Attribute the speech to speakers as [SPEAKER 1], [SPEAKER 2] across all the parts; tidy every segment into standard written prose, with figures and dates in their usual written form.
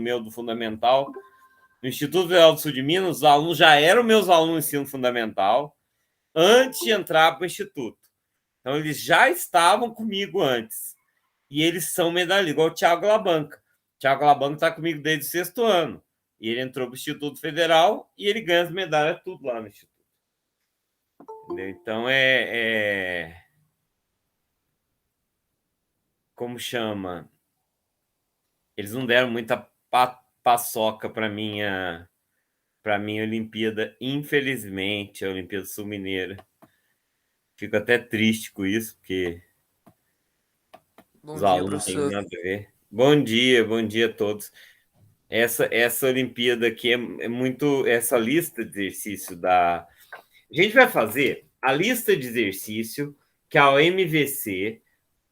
[SPEAKER 1] meu do Fundamental. No Instituto Federal do Sul de Minas, os alunos já eram meus alunos de ensino fundamental antes de entrar para o Instituto. Então, eles já estavam comigo antes. E eles são medalhistas, igual o Thiago Labanca. O Thiago Labanca está comigo desde o 6º ano. E ele entrou para o Instituto Federal e ele ganha as medalhas tudo lá no Instituto. Entendeu? Então, como chama? Eles não deram muita paçoca para minha Olimpíada, infelizmente, a Olimpíada Sul-Mineira. Fico até triste com isso, porque
[SPEAKER 2] Bom
[SPEAKER 1] os
[SPEAKER 2] dia,
[SPEAKER 1] alunos não têm
[SPEAKER 2] professor.
[SPEAKER 1] nada a ver. Bom dia a todos. Essa Olimpíada aqui é muito. Essa lista de exercício da. A gente vai fazer a lista de exercício que a OMVC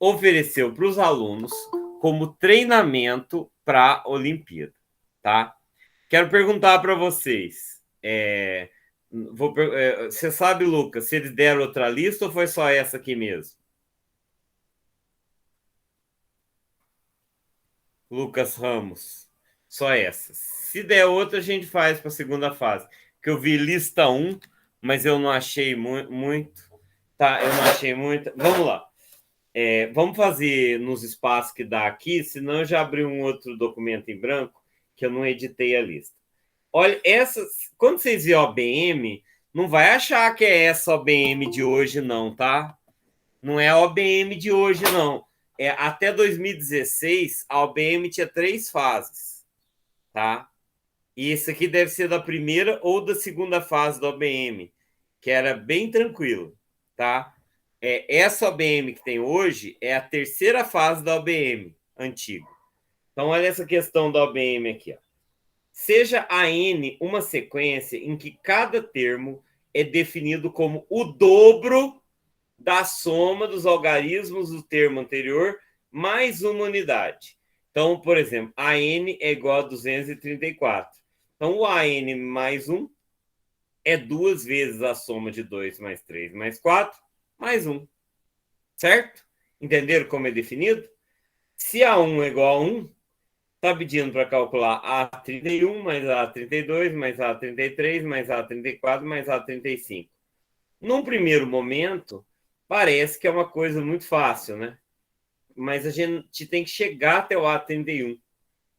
[SPEAKER 1] ofereceu para os alunos como treinamento para a Olimpíada, tá? Quero perguntar para vocês. Você sabe, Lucas, se eles deram outra lista ou foi só essa aqui mesmo? Lucas Ramos, só essa. Se der outra, a gente faz para a segunda fase. Que eu vi lista 1, mas eu não achei muito. Tá, eu não achei muito. Vamos lá. Vamos fazer nos espaços que dá aqui, senão eu já abri um outro documento em branco que eu não editei a lista. Olha, quando vocês verem a OBM, não vai achar que é essa OBM de hoje, não, tá? Não é a OBM de hoje, não. Até 2016, a OBM tinha 3 fases, tá? E esse aqui deve ser da primeira ou da segunda fase da OBM, que era bem tranquilo, tá? Essa OBM que tem hoje é a terceira fase da OBM antiga. Então, olha essa questão da OBM aqui, ó. Seja a N uma sequência em que cada termo é definido como o dobro da soma dos algarismos do termo anterior mais uma unidade. Então, por exemplo, a N é igual a 234. Então, o AN mais 1 é 2 vezes a soma de 2 mais 3 mais 4 mais 1. Certo? Entenderam como é definido? Se A1 é igual a 1, está pedindo para calcular A31 mais A32 mais A33 mais A34 mais A35. Num primeiro momento, parece que é uma coisa muito fácil, né? Mas a gente tem que chegar até o A31.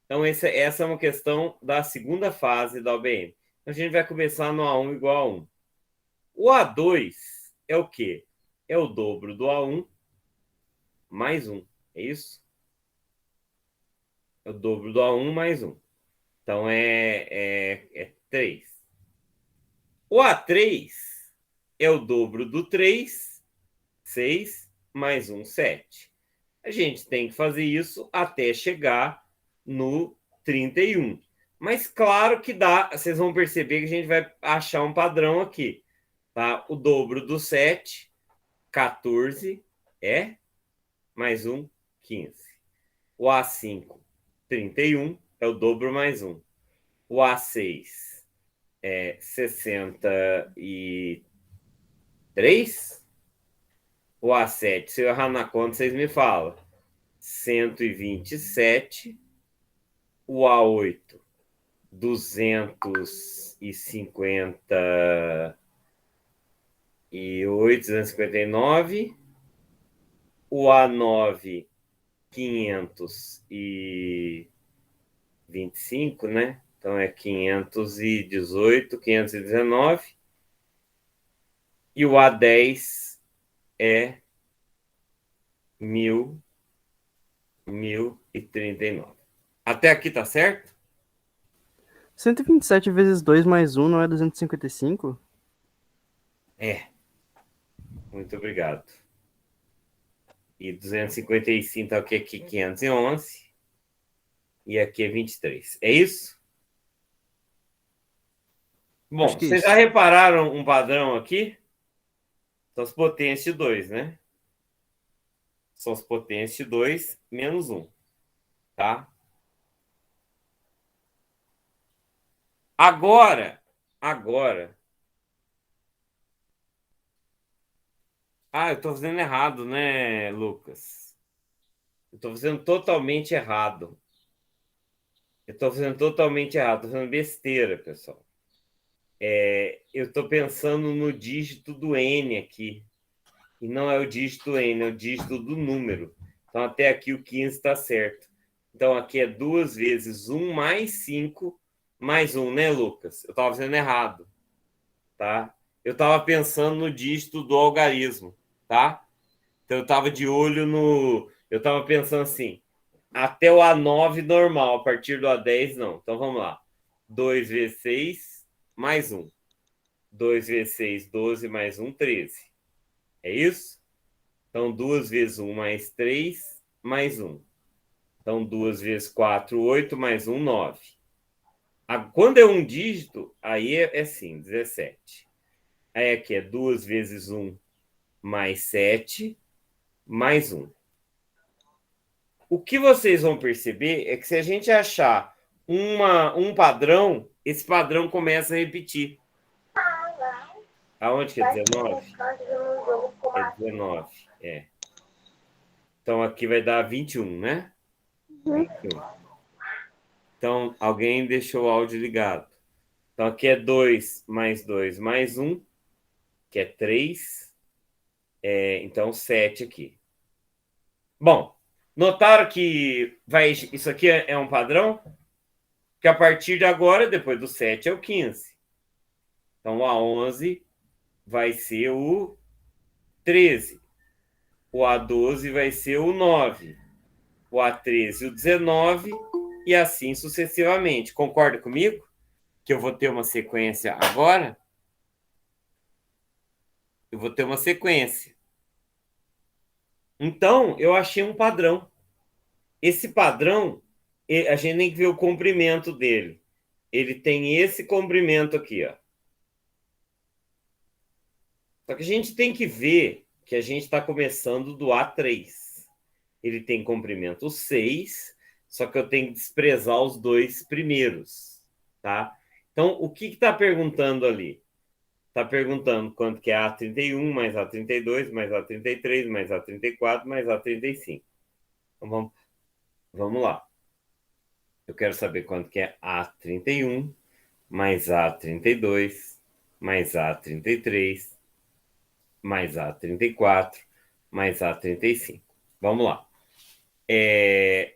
[SPEAKER 1] Então, essa é uma questão da segunda fase da OBM. Então, a gente vai começar no A1 igual a 1. O A2 é o quê? É o dobro do A1 mais 1. É isso? É o dobro do A1 mais 1. Então, é 3. O A3 é o dobro do 3, 6, mais 1, 7. A gente tem que fazer isso até chegar no 31. Mas claro que dá, vocês vão perceber que a gente vai achar um padrão aqui. Tá? O dobro do 7, 14, mais 1, 15. O A5, 31, é o dobro mais 1. O A6 é 63. O A7, se eu errar na conta, vocês me falam. 127. O A8, 259. O A9, 525, né? Então é 518, 519. E o A10 é 1039. Até aqui tá certo?
[SPEAKER 3] 127 vezes 2 mais 1 não é 255?
[SPEAKER 1] Muito obrigado. E 255 tá aqui, 511. E aqui é 23. É isso? Bom,
[SPEAKER 3] Acho que é
[SPEAKER 1] vocês já
[SPEAKER 3] isso.
[SPEAKER 1] repararam um padrão aqui? São as potências de 2, né? São as potências de 2 menos 1. Tá? Agora. Eu tô fazendo errado, né, Lucas? Eu tô fazendo totalmente errado. Eu estou fazendo totalmente errado, estou fazendo besteira, pessoal. Eu estou pensando no dígito do N aqui. E não é o dígito N, é o dígito do número. Então, até aqui o 15 está certo. Então, aqui é 2 vezes 1 mais 5 mais 1, né, Lucas? Eu estava fazendo errado, tá? Eu estava pensando no dígito do algarismo, tá? Então, eu estava de olho no... Eu estava pensando assim, até o A9 normal, a partir do A10 não. Então, vamos lá. 2 vezes 6 mais 1. 2 vezes 6, 12 mais 1, 13. É isso? Então, 2 vezes 1 mais 3, mais 1. Então, 2 vezes 4, 8, mais 1, 9. Quando é um dígito, aí é sim, 17. Aí aqui é 2 vezes 1 mais 7, mais 1. O que vocês vão perceber é que se a gente achar um padrão, esse padrão começa a repetir. Aonde que é 19? É 19, é. Então, aqui vai dar 21, né? 21. Então, alguém deixou o áudio ligado. Então, aqui é 2 mais 2 mais 1, que é 3. Então, 7 aqui. Bom, notaram que isso aqui é um padrão? Que a partir de agora, depois do 7, é o 15. Então, o A11 vai ser o 13. O A12 vai ser o 9. O A13 o 19. E assim sucessivamente. Concorda comigo? Que eu vou ter uma sequência agora? Eu vou ter uma sequência. Então, eu achei um padrão. Esse padrão, a gente tem que ver o comprimento dele. Ele tem esse comprimento aqui, ó. Só que a gente tem que ver que a gente está começando do A3. Ele tem comprimento 6, só que eu tenho que desprezar os dois primeiros, tá? Então, o que está perguntando ali? Está perguntando quanto que é A31 mais A32 mais A33 mais A34 mais A35. Então, vamos lá. Eu quero saber quanto que é A31 mais A32 mais A33 mais A34 mais A35. Vamos lá.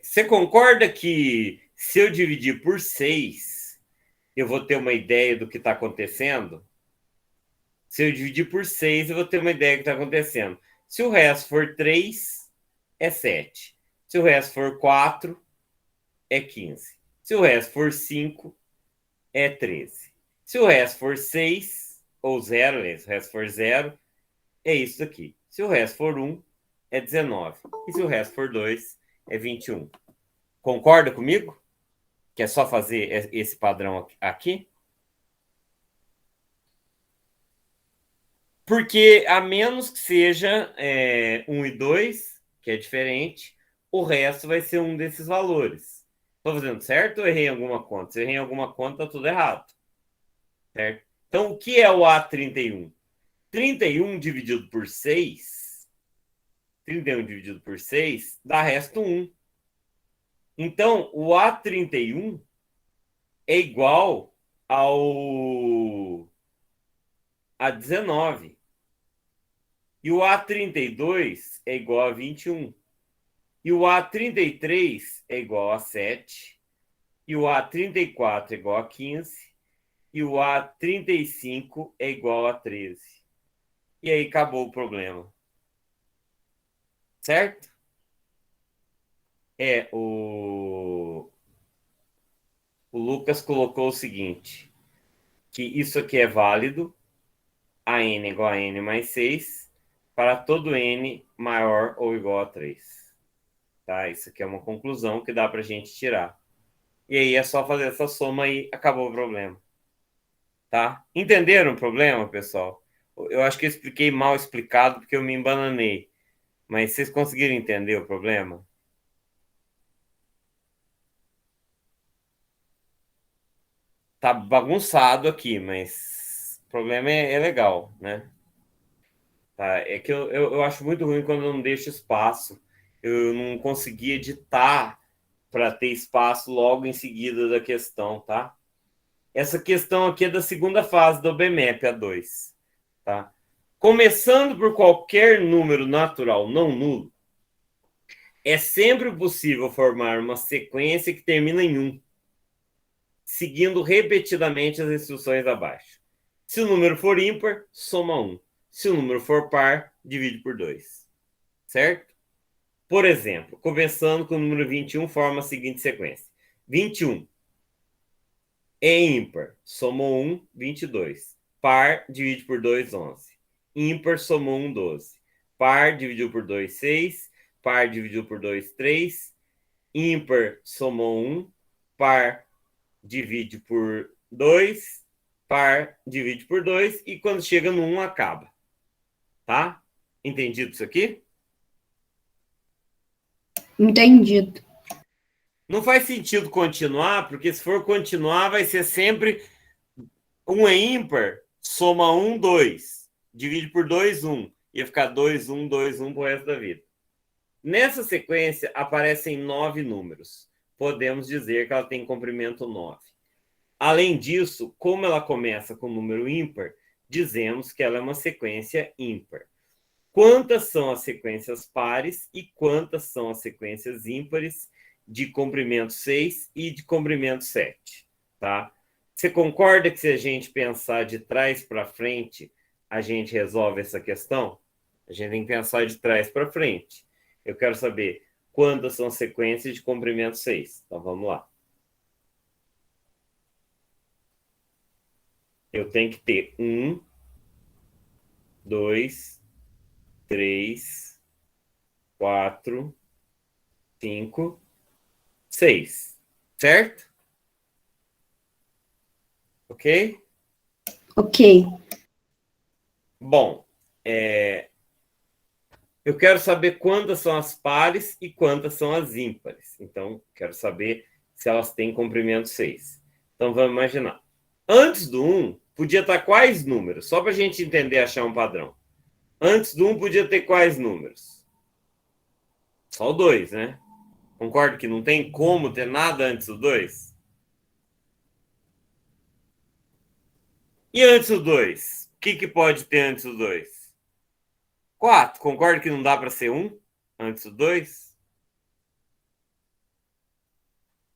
[SPEAKER 1] Você concorda que se eu dividir por 6, eu vou ter uma ideia do que está acontecendo? Se eu dividir por 6, eu vou ter uma ideia do que está acontecendo. Se o resto for 3, é 7. Se o resto for 4, é 15. Se o resto for 5, é 13. Se o resto for 6, ou 0, se o resto for 0, é isso aqui. Se o resto for 1, é 19. E se o resto for 2, é 21. Concorda comigo? Que é só fazer esse padrão aqui? Porque a menos que seja 1 e 2, que é diferente, o resto vai ser um desses valores. Estou fazendo certo ou errei em alguma conta? Se eu errei em alguma conta, está tudo errado. Certo? Então, o que é o A31? 31 dividido por 6, 31 dividido por 6 dá resto 1. Então, o A31 é igual a 19. E o A32 é igual a 21. E o A33 é igual a 7. E o A34 é igual a 15. E o A35 é igual a 13. E aí acabou o problema. Certo? O Lucas colocou o seguinte, que isso aqui é válido, a n é igual a n mais 6, para todo n maior ou igual a 3. Tá? Isso aqui é uma conclusão que dá para a gente tirar. E aí é só fazer essa soma e acabou o problema. Tá? Entenderam o problema, pessoal? Eu acho que eu expliquei mal explicado porque eu me embananei. Mas vocês conseguiram entender o problema? Tá bagunçado aqui, mas o problema é legal, né? Tá? É que eu acho muito ruim quando eu não deixo espaço. Eu não consegui editar para ter espaço logo em seguida da questão, tá? Essa questão aqui é da segunda fase do BMAP A2, tá? Começando por qualquer número natural não nulo, é sempre possível formar uma sequência que termina em 1, seguindo repetidamente as instruções abaixo. Se o número for ímpar, soma 1. Se o número for par, divide por 2. Certo? Por exemplo, começando com o número 21, forma a seguinte sequência. 21 é ímpar, somou 1, 22. Par, divide por 2, 11. Ímpar, somou 1, 12. Par, dividiu por 2, 6. Par, dividiu por 2, 3. Ímpar, somou 1. Par, divide por 2. Par, divide por 2. E quando chega no 1, acaba. Tá? Entendido isso aqui?
[SPEAKER 2] Entendido.
[SPEAKER 1] Não faz sentido continuar, porque se for continuar, vai ser sempre 1 é ímpar, soma 1, 2. Divide por 2, 1. Ia ficar 2, 1, 2, 1 pro resto da vida. Nessa sequência, aparecem 9 números. Podemos dizer que ela tem comprimento 9. Além disso, como ela começa com número ímpar, dizemos que ela é uma sequência ímpar. Quantas são as sequências pares e quantas são as sequências ímpares de comprimento 6 e de comprimento 7, tá? Você concorda que se a gente pensar de trás para frente, a gente resolve essa questão? A gente tem que pensar de trás para frente. Eu quero saber quantas são as sequências de comprimento 6. Então, vamos lá. Eu tenho que ter 1, 2, 3, 4, 5, 6. Certo? Ok?
[SPEAKER 2] Ok.
[SPEAKER 1] Bom, eu quero saber quantas são as pares e quantas são as ímpares. Então, quero saber se elas têm comprimento 6. Então, vamos imaginar. Antes do 1, podia estar quais números? Só para a gente entender, achar um padrão. Antes do 1, podia ter quais números? Só o 2, né? Concordo que não tem como ter nada antes do 2? E antes do 2? O que pode ter antes do 2? 4. Concordo que não dá para ser 1 antes do 2?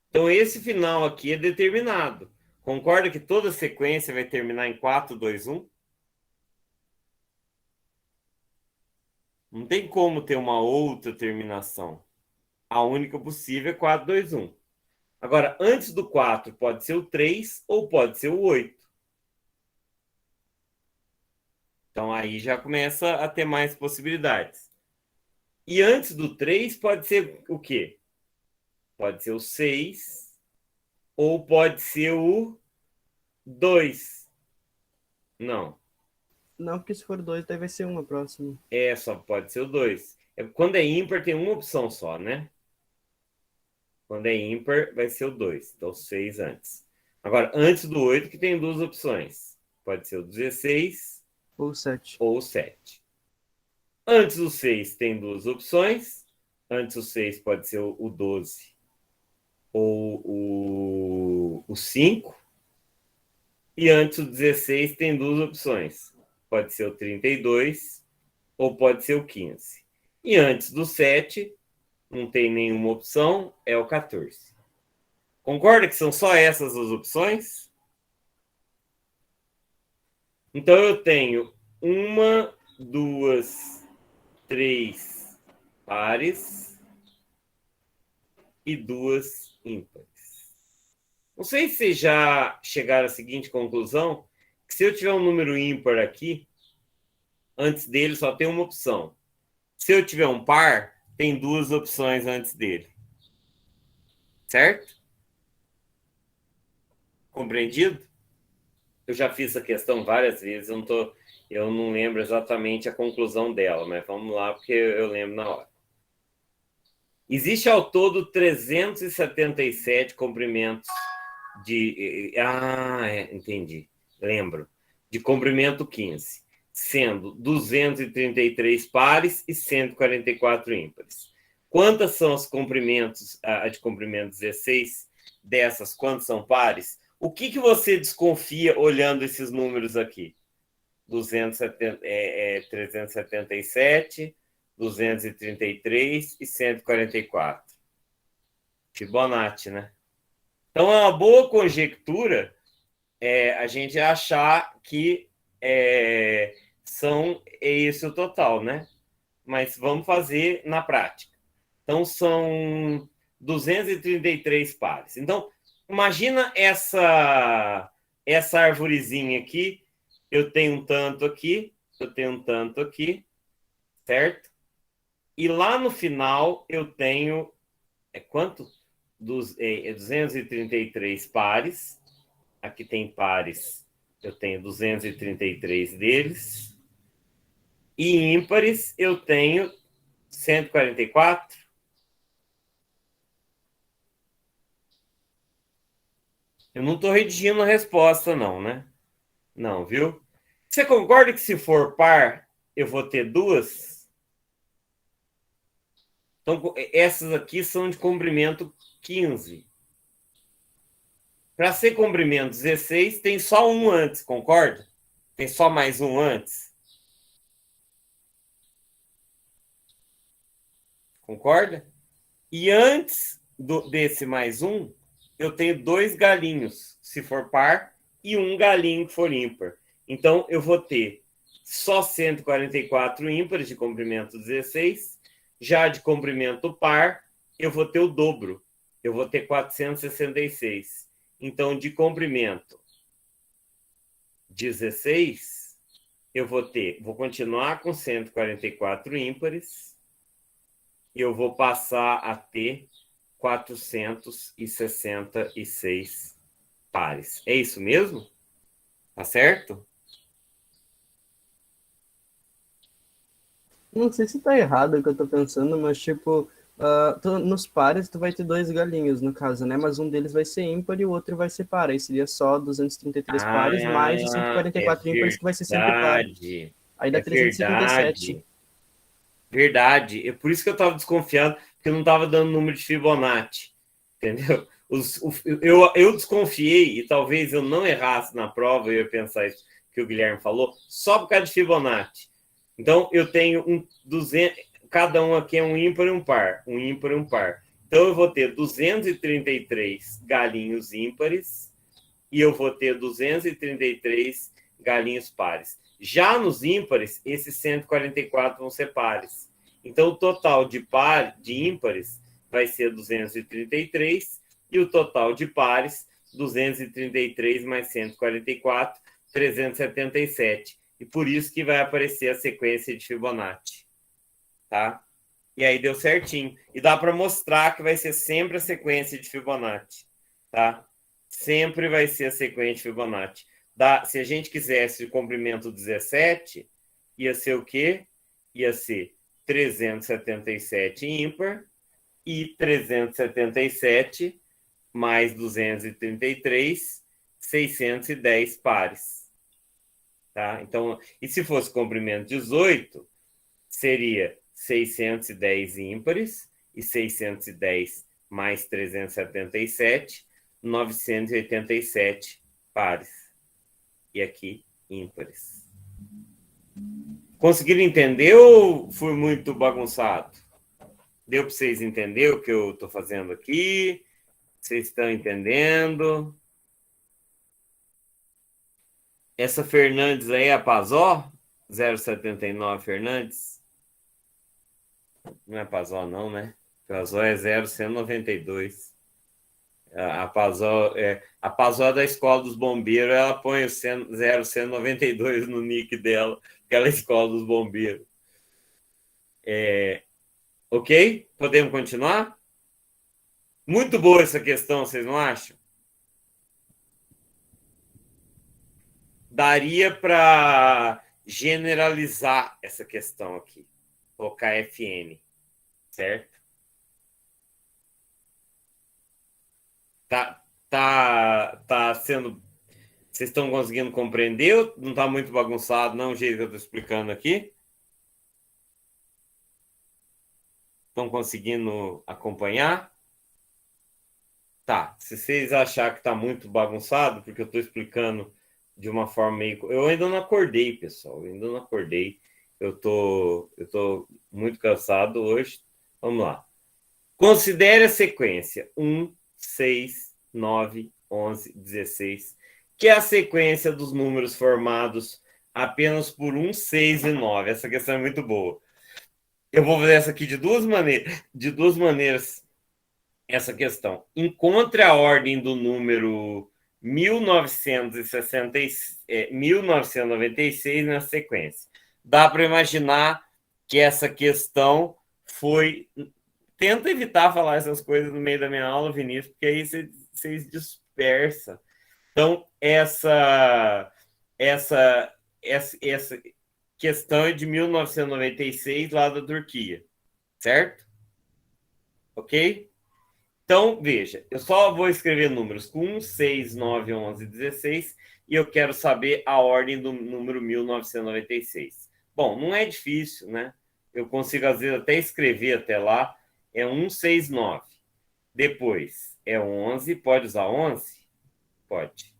[SPEAKER 1] Então, esse final aqui é determinado. Concorda que toda sequência vai terminar em 4, 2, 1? Não tem como ter uma outra terminação. A única possível é 4, 2, 1. Agora, antes do 4 pode ser o 3 ou pode ser o 8. Então, aí já começa a ter mais possibilidades. E antes do 3 pode ser o quê? Pode ser o 6 ou pode ser o 2. Não.
[SPEAKER 3] Não, porque se for 2, daí vai ser 1 a próxima.
[SPEAKER 1] Só pode ser o 2. Quando é ímpar, tem uma opção só, né? Quando é ímpar, vai ser o 2. Então, 6 antes. Agora, antes do 8, que tem duas opções. Pode ser o 16
[SPEAKER 3] Ou 7.
[SPEAKER 1] ou o 7. Antes do 6, tem duas opções. Antes do 6 pode ser o 12 ou o 5. E antes do 16, tem duas opções. Pode ser o 32 ou pode ser o 15. E antes do 7, não tem nenhuma opção, é o 14. Concorda que são só essas as opções? Então, eu tenho 1, 2, 3 pares e 2 ímpares. Não sei se vocês já chegaram à seguinte conclusão, que se eu tiver um número ímpar aqui, antes dele só tem uma opção. Se eu tiver um par, tem duas opções antes dele. Certo? Compreendido? Eu já fiz essa questão várias vezes, eu não lembro exatamente a conclusão dela, mas vamos lá, porque eu lembro na hora. Existe ao todo 377 comprimentos de... entendi, lembro. De comprimento 15, sendo 233 pares e 144 ímpares. Quantas são os comprimentos, a de comprimento 16 dessas? Quantos são pares? O que você desconfia olhando esses números aqui? 377, 233 e 144. Fibonacci, né? Então, é uma boa conjectura a gente achar que é esse o total, né? Mas vamos fazer na prática. Então, são 233 pares. Então, imagina essa arvorezinha aqui. Eu tenho um tanto aqui, eu tenho um tanto aqui, certo? E lá no final eu tenho quanto? 233 pares. Aqui tem pares, eu tenho 233 deles. E ímpares eu tenho 144. Eu não estou redigindo a resposta, não, né? Não, viu? Você concorda que se for par, eu vou ter duas? Então, essas aqui são de comprimento 15. Para ser comprimento 16, tem só um antes, concorda? Tem só mais um antes. Concorda? E antes desse mais um, eu tenho 2 galinhos, se for par, e um galinho que for ímpar. Então, eu vou ter só 144 ímpares de comprimento 16. Já de comprimento par, eu vou ter o dobro. Eu vou ter 466. Então, de comprimento 16, eu vou continuar com 144 ímpares e eu vou passar a ter 466 pares. É isso mesmo? Tá certo?
[SPEAKER 3] Não sei se tá errado o que eu tô pensando, mas tipo, nos pares tu vai ter 2 galinhos, no caso, né? Mas um deles vai ser ímpar e o outro vai ser par. Aí seria só 233 pares, mais os
[SPEAKER 1] É
[SPEAKER 3] 144 ímpares, que vai ser sempre par.
[SPEAKER 1] verdade.
[SPEAKER 3] Aí dá
[SPEAKER 1] É
[SPEAKER 3] 377.
[SPEAKER 1] verdade. Verdade. É por isso que eu estava desconfiando, porque eu não estava dando número de Fibonacci. Entendeu? Eu desconfiei, e talvez eu não errasse na prova, eu ia pensar isso que o Guilherme falou, só por causa de Fibonacci. Então, eu tenho 200, cada um aqui é um ímpar e um par. Um ímpar e um par. Então, eu vou ter 233 galinhos ímpares e eu vou ter 233 galinhos pares. Já nos ímpares, esses 144 vão ser pares. Então, o total de ímpares vai ser 233 e o total de pares, 233 mais 144, 377. E por isso que vai aparecer a sequência de Fibonacci. Tá? E aí deu certinho. E dá para mostrar que vai ser sempre a sequência de Fibonacci. Tá? Sempre vai ser a sequência de Fibonacci. Se a gente quisesse o comprimento 17, ia ser o quê? Ia ser 377 ímpar e 377 mais 233, 610 pares. Tá? Então, e se fosse comprimento 18, seria 610 ímpares e 610 mais 377, 987 pares. E aqui, ímpares. Conseguiram entender ou fui muito bagunçado? Deu para vocês entenderem o que eu estou fazendo aqui? Vocês estão entendendo? Essa Fernandes aí é a Pazó? 079 Fernandes? Não é Pazó não, né? Pazó é 0192. A Pazó é da Escola dos Bombeiros, ela põe o 0192 no nick dela, aquela Escola dos Bombeiros. Ok? Podemos continuar? Muito boa essa questão, vocês não acham? Daria para generalizar essa questão aqui. Colocar FN, certo? Tá sendo. Vocês estão conseguindo compreender? Não está muito bagunçado, não, o jeito que eu estou explicando aqui? Estão conseguindo acompanhar? Tá. Se vocês acharem que está muito bagunçado, porque eu estou explicando de uma forma meio... Eu ainda não acordei, pessoal. Eu ainda não acordei. Eu tô muito cansado hoje. Vamos lá. Considere a sequência 1, 6, 9, 11, 16, que é a sequência dos números formados apenas por 1, 6 e 9. Essa questão é muito boa. Eu vou fazer essa aqui de duas maneiras, essa questão. Encontre a ordem do número 1996 na sequência. Dá para imaginar que essa questão foi... Tenta evitar falar essas coisas no meio da minha aula, Vinícius, porque aí vocês dispersam. Então, essa questão é de 1996, lá da Turquia, certo? Ok? Então, veja, eu só vou escrever números com 1, 6, 9, 11, 16, e eu quero saber a ordem do número 1996. Bom, não é difícil, né? Eu consigo, às vezes, até escrever até lá. É 1, 6, 9. Depois é 11. Pode usar 11? Pode.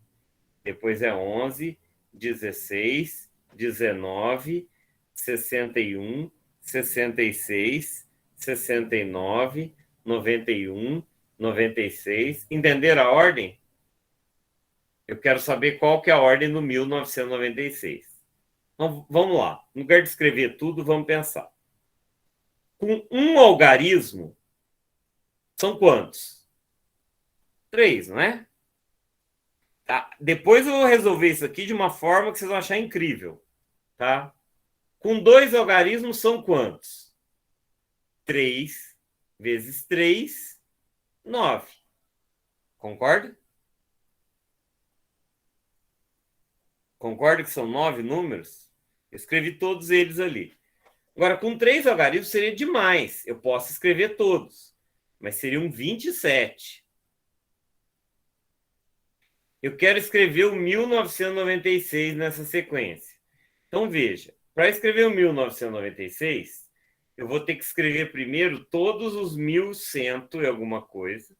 [SPEAKER 1] Depois é 11, 16, 19, 61, 66, 69, 91, 96. Entenderam a ordem? Eu quero saber qual que é a ordem do 1996. Então, vamos lá. No lugar de escrever tudo, vamos pensar. Com um algarismo, são quantos? 3, não é? Tá. Depois eu vou resolver isso aqui de uma forma que vocês vão achar incrível. Tá? Com 2 algarismos, são quantos? 3 vezes 3, 9. Concorda? Concorda que são 9 números? Eu escrevi todos eles ali. Agora, com 3 algarismos seria demais. Eu posso escrever todos. Mas seriam 27. Eu quero escrever o 1996 nessa sequência. Então, veja. Para escrever o 1996, eu vou ter que escrever primeiro todos os 1100 e alguma coisa.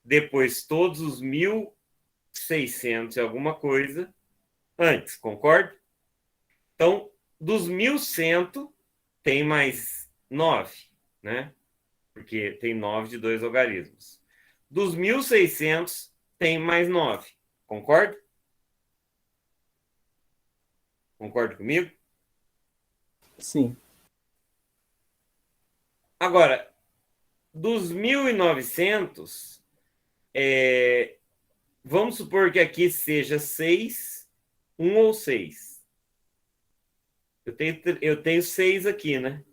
[SPEAKER 1] Depois todos os 1600 e alguma coisa. Antes, concorda? Então, dos 1100, tem mais 9, né? Porque tem 9 de 2 algarismos. Dos 1600, tem mais 9. Concorda? Concorda comigo?
[SPEAKER 3] Sim.
[SPEAKER 1] Agora, dos 1900, vamos supor que aqui seja 6, 1 ou 6. Eu tenho 6 aqui, né?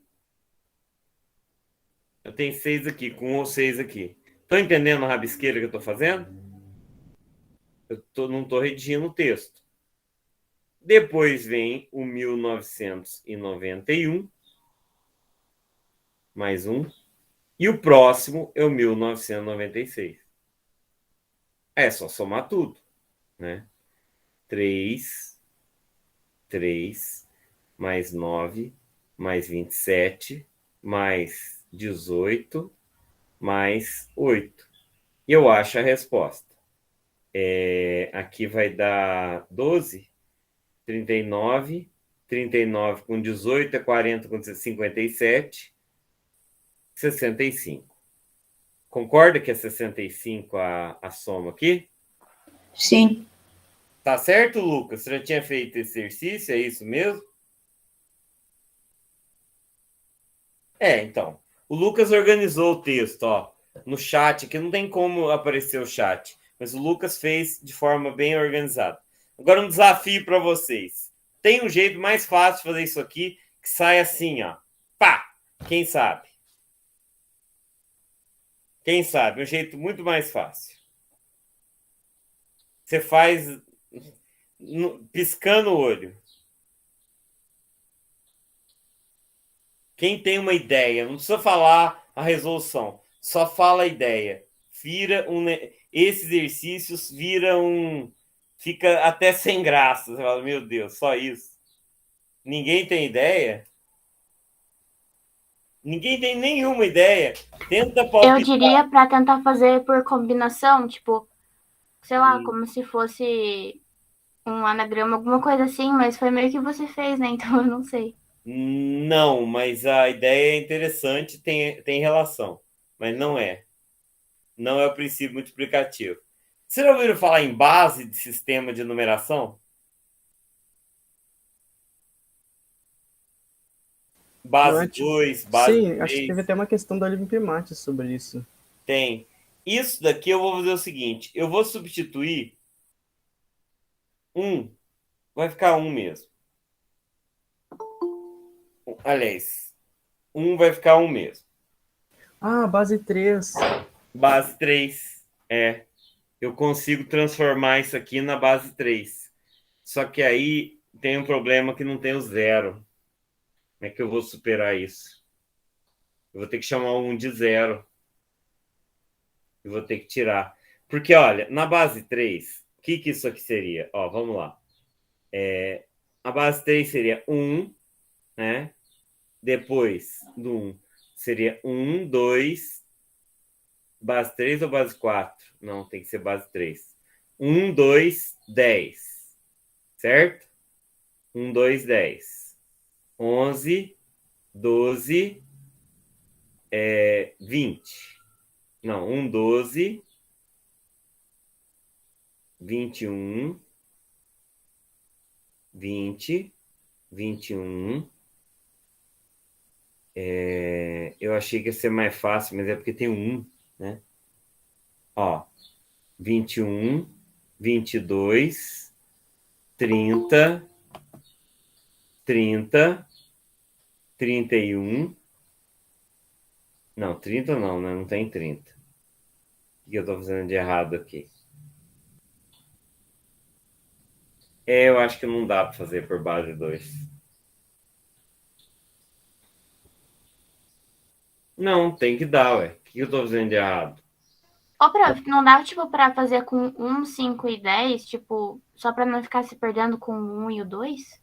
[SPEAKER 1] Eu tenho 6 aqui, com 1 ou 6 aqui. Estão entendendo a rabisqueira que eu estou fazendo? Não estou redigindo o texto. Depois vem o 1991, mais um. E o próximo é o 1996. É só somar tudo, né? 3, mais 9, mais 27, mais 18, mais 8. E eu acho a resposta. Aqui vai dar 12, 39 com 18 é 40 com 57, 65. Concorda que é 65 a soma aqui?
[SPEAKER 2] Sim.
[SPEAKER 1] Tá certo, Lucas? Você já tinha feito esse exercício? É isso mesmo? Então. O Lucas organizou o texto, ó, no chat, que não tem como aparecer o chat, mas o Lucas fez de forma bem organizada. Agora um desafio para vocês. Tem um jeito mais fácil de fazer isso aqui, que sai assim, ó. Pá! Quem sabe? Quem sabe? Um jeito muito mais fácil. Você faz piscando o olho. Quem tem uma ideia, não precisa falar a resolução, só fala a ideia. Esses exercícios viram, fica até sem graça. Você fala, meu Deus, só isso. Ninguém tem ideia? Ninguém tem nenhuma ideia. Tenta
[SPEAKER 4] Eu
[SPEAKER 1] palpitar.
[SPEAKER 4] diria para tentar fazer por combinação, tipo, sei lá, como se fosse um anagrama, alguma coisa assim, mas foi meio que você fez, né? Então eu não sei.
[SPEAKER 1] Não, mas a ideia é interessante, tem relação, mas não é. Não é o princípio multiplicativo. Vocês já ouviram falar em base de sistema de numeração?
[SPEAKER 3] Não é
[SPEAKER 1] Base
[SPEAKER 3] tipo.
[SPEAKER 1] 2, base
[SPEAKER 3] Sim, acho que
[SPEAKER 1] 3,
[SPEAKER 3] teve até uma questão da Olivia Primati sobre isso.
[SPEAKER 1] tem. Isso daqui eu vou fazer o seguinte: eu vou substituir um, vai ficar um mesmo. Aliás, um vai ficar um mesmo.
[SPEAKER 3] Ah, base 3.
[SPEAKER 1] Base 3, eu consigo transformar isso aqui na base 3. Só que aí tem um problema que não tem o zero. Como é que eu vou superar isso? Eu vou ter que chamar um de zero. Eu vou ter que tirar. Porque, olha, na base 3, o que isso aqui seria? Ó, vamos lá. A base 3 seria 1, né? Depois do 1 seria 1, 2. Base 3 ou base 4? Não, tem que ser base 3. 1, 2, 10. Certo? 1, 2, 10. 11, 12, 20. Não, 1, 12, 21, 20, 21. Eu achei que ia ser mais fácil, mas é porque tem um, né? Ó, 21, 22, 30, 30, 31. Não, 30 não, né? Não tem 30. O que eu tô fazendo de errado aqui? Eu acho que não dá para fazer por base 2. Não, tem que dar, ué. O que eu tô fazendo de errado?
[SPEAKER 4] Ô, prof, não dá, tipo, pra fazer com 1, 5 e 10, tipo, só pra não ficar se perdendo com o 1 e o 2?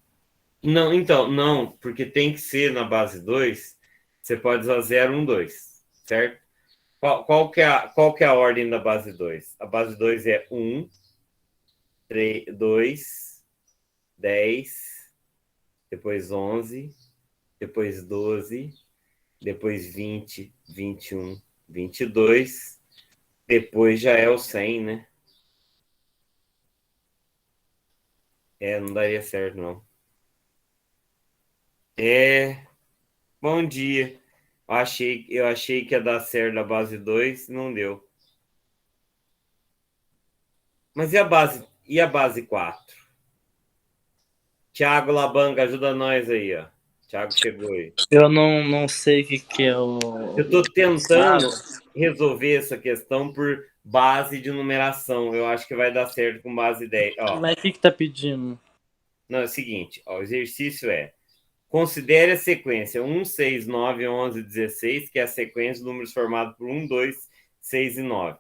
[SPEAKER 1] Não, então, não, porque tem que ser na base 2. Você pode usar 0, 1, 2, certo? Qual que é a ordem da base 2? A base 2 é 1, 3, 2, 10, depois 11, depois 12, depois 20, 21, 22, depois já é o 100, né? Não daria certo, não. Bom dia. Eu achei que ia dar certo da base 2, não deu. Mas e a base 4? Tiago Labanga, ajuda nós aí, ó. Tiago chegou aí.
[SPEAKER 5] Eu não sei o que é o.
[SPEAKER 1] Eu estou tentando resolver essa questão por base de numeração. Eu acho que vai dar certo com base 10. Ó,
[SPEAKER 5] Mas o que tá pedindo?
[SPEAKER 1] não, é o seguinte, ó, o exercício considere a sequência 1, 6, 9, 11, 16, que é a sequência de números formados por 1, 2, 6 e 9.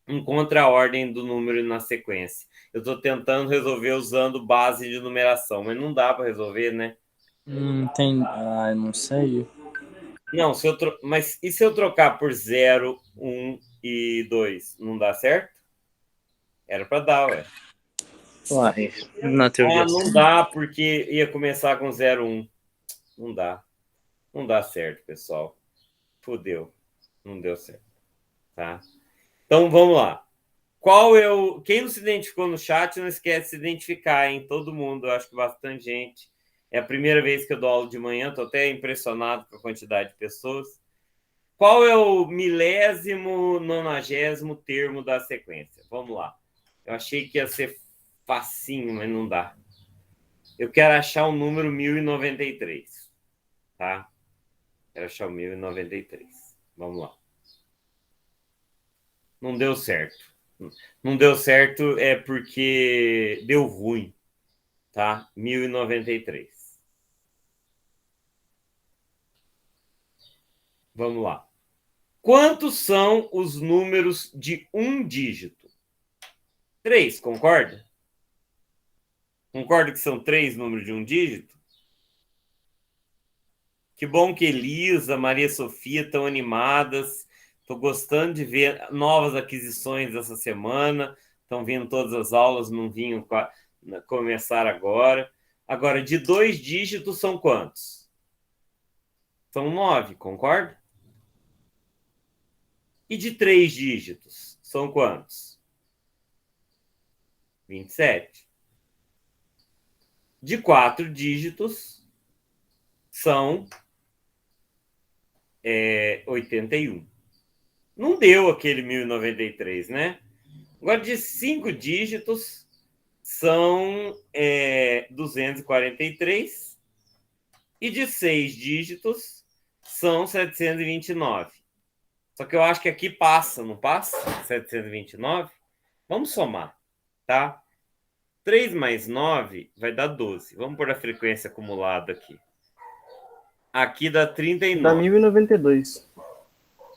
[SPEAKER 1] Encontre a ordem do número na sequência. Eu estou tentando resolver usando base de numeração, mas não dá para resolver, né?
[SPEAKER 5] Entendi. Ah, não sei.
[SPEAKER 1] Não, mas e se eu trocar por 0, 1 e 2? Não dá certo? Era para dar, ué.
[SPEAKER 5] Uai, na teoria
[SPEAKER 1] Não
[SPEAKER 5] sim.
[SPEAKER 1] dá, porque ia começar com 0, 1. Não dá. Não dá certo, pessoal. Fudeu. Não deu certo. Tá? Então, vamos lá. Quem não se identificou no chat, não esquece de se identificar, hein? Todo mundo, eu acho que bastante gente. É a primeira vez que eu dou aula de manhã, estou até impressionado com a quantidade de pessoas. Qual é o 1090º termo da sequência? Vamos lá. Eu achei que ia ser facinho, mas não dá. Eu quero achar o número 1093, tá? Quero achar o 1093. Vamos lá. Não deu certo. Não deu certo porque deu ruim, tá? 1093. Vamos lá. Quantos são os números de um dígito? 3, concorda? Concorda que são 3 números de um dígito? Que bom que Elisa, Maria Sofia estão animadas. Estou gostando de ver novas aquisições essa semana. Estão vindo todas as aulas, não vinham começar agora. Agora, de 2 dígitos são quantos? São 9, concorda? E de 3 dígitos são quantos? 27. De 4 dígitos são 81. Não deu aquele 1093, né? Agora, de 5 dígitos são 243. E de 6 dígitos são 729. Só que eu acho que aqui passa, não passa? 729. Vamos somar, tá? 3 mais 9 vai dar 12. Vamos pôr a frequência acumulada aqui. Aqui dá 39.
[SPEAKER 3] Dá 1092.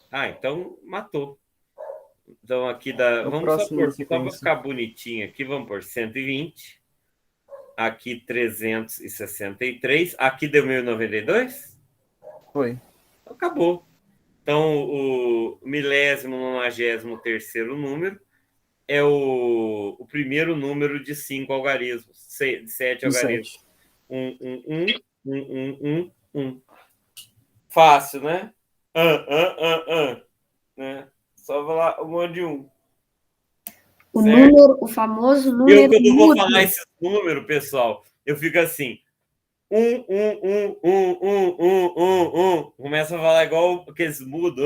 [SPEAKER 1] Ah, então matou. Então aqui dá... Vamos só pôr, só para ficar bonitinho aqui, vamos pôr 120. Aqui 363. Aqui deu 1092?
[SPEAKER 3] Foi.
[SPEAKER 1] Acabou. Então, o 1093º número é o primeiro número de 5 algarismos, 7 algarismos. 1, 1, 1, 1, 1, 1. Fácil, né? Né? Só falar um monte de 1.
[SPEAKER 2] O famoso número.
[SPEAKER 1] Quando eu vou falar esse número, pessoal, eu fico assim. 1. Começa a falar igual aqueles mudos.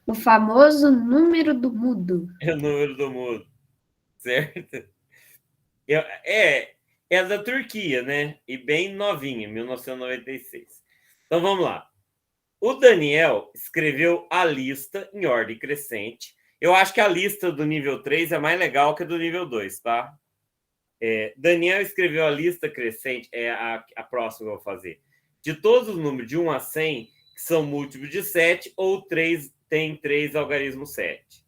[SPEAKER 2] O famoso número do mudo.
[SPEAKER 1] É o número do mudo. Certo? É da Turquia, né? E bem novinha, 1996. Então vamos lá. O Daniel escreveu a lista em ordem crescente. Eu acho que a lista do nível 3 é mais legal que a do nível 2, tá? Daniel escreveu a lista crescente, a próxima que eu vou fazer, de todos os números de 1 a 100, que são múltiplos de 7, ou 3, tem 3 algarismos 7.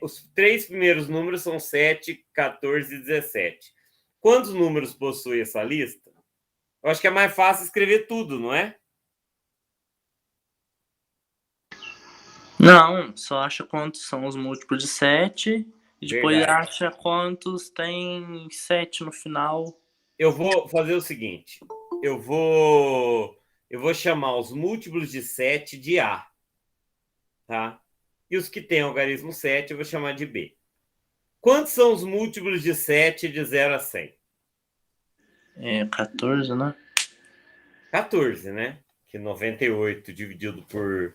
[SPEAKER 1] Os 3 primeiros números são 7, 14 e 17. Quantos números possui essa lista? Eu acho que é mais fácil escrever tudo, não é?
[SPEAKER 5] Não, só acha quantos são os múltiplos de 7 e depois
[SPEAKER 1] Verdade.
[SPEAKER 5] acha quantos tem 7 no final.
[SPEAKER 1] Eu vou fazer o seguinte. Eu vou chamar os múltiplos de 7 de A. Tá? E os que têm algarismo 7 eu vou chamar de B. Quantos são os múltiplos de 7 de 0 a 100?
[SPEAKER 5] 14, né?
[SPEAKER 1] 14, né? Que 98 dividido por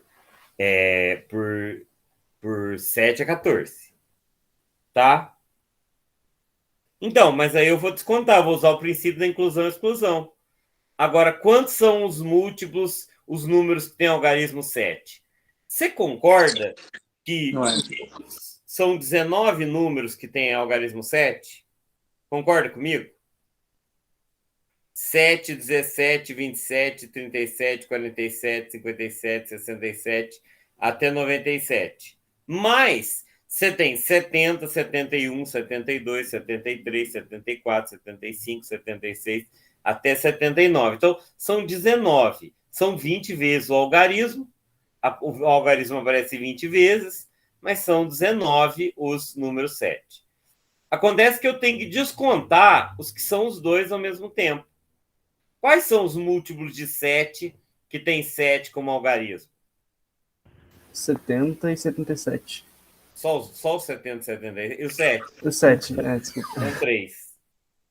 [SPEAKER 1] 7 é 14. Tá? Então, mas aí eu vou descontar, vou usar o princípio da inclusão e exclusão. Agora, quantos são os múltiplos, os números que têm algarismo 7? Você concorda que são 19 números que têm algarismo 7? Concorda comigo? 7, 17, 27, 37, 47, 57, 67, até 97. Mas você tem 70, 71, 72, 73, 74, 75, 76, até 79. Então, são 19. São 20 vezes o algarismo. O algarismo aparece 20 vezes, mas são 19 os números 7. Acontece que eu tenho que descontar os que são os dois ao mesmo tempo. Quais são os múltiplos de 7 que tem 7 como algarismo?
[SPEAKER 3] 70 e 77.
[SPEAKER 1] Só o 70 e 70. E o 7?
[SPEAKER 3] O 7, desculpa.
[SPEAKER 1] São 3.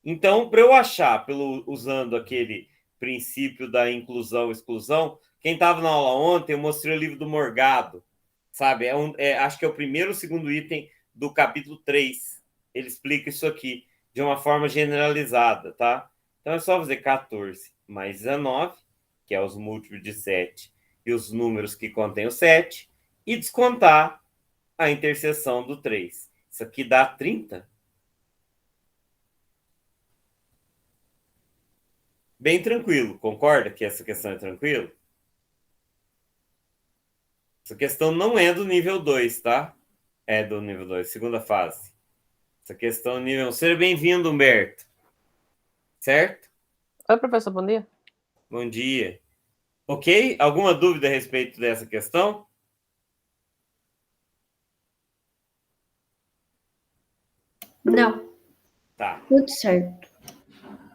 [SPEAKER 1] Então, para eu achar, usando aquele princípio da inclusão e exclusão, quem estava na aula ontem, eu mostrei o livro do Morgado, sabe? Acho que é o primeiro ou segundo item do capítulo 3. Ele explica isso aqui de uma forma generalizada, tá? Então é só fazer 14 mais 19, que é os múltiplos de 7 e os números que contêm o 7, e descontar a interseção do 3. Isso aqui dá 30. Bem tranquilo, concorda que essa questão é tranquila? Essa questão não é do nível 2, tá? É do nível 2, segunda fase. Essa questão nível 1. Seja bem-vindo, Humberto. Certo?
[SPEAKER 6] Oi, professor, bom dia.
[SPEAKER 1] Bom dia. Ok? Alguma dúvida a respeito dessa questão?
[SPEAKER 2] Não,
[SPEAKER 1] Tá.
[SPEAKER 2] tudo certo.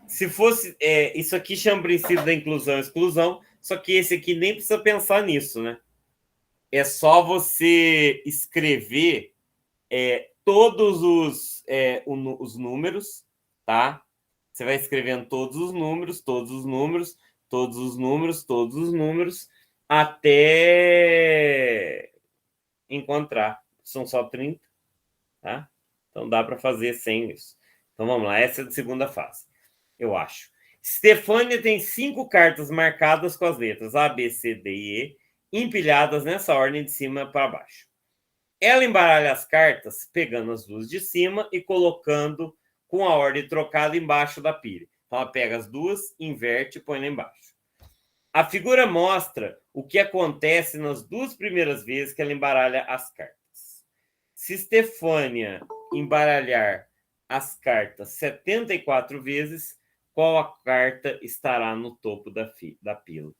[SPEAKER 1] Se fosse... isso aqui chama princípio da inclusão e exclusão, só que esse aqui nem precisa pensar nisso, né? É só você escrever todos os números, tá? Você vai escrevendo todos os números, todos os números, todos os números, todos os números, até encontrar. São só 30, tá? Então dá para fazer sem isso. Então vamos lá, essa é a segunda fase, eu acho. Stefânia tem 5 cartas marcadas com as letras A, B, C, D e E, empilhadas nessa ordem de cima para baixo. Ela embaralha as cartas, pegando as duas de cima e colocando com a ordem trocada embaixo da pilha. Então, ela pega as duas, inverte e põe lá embaixo. A figura mostra o que acontece nas 2 primeiras vezes que ela embaralha as cartas. Se Stefânia embaralhar as cartas 74 vezes, qual a carta estará no topo da pilha?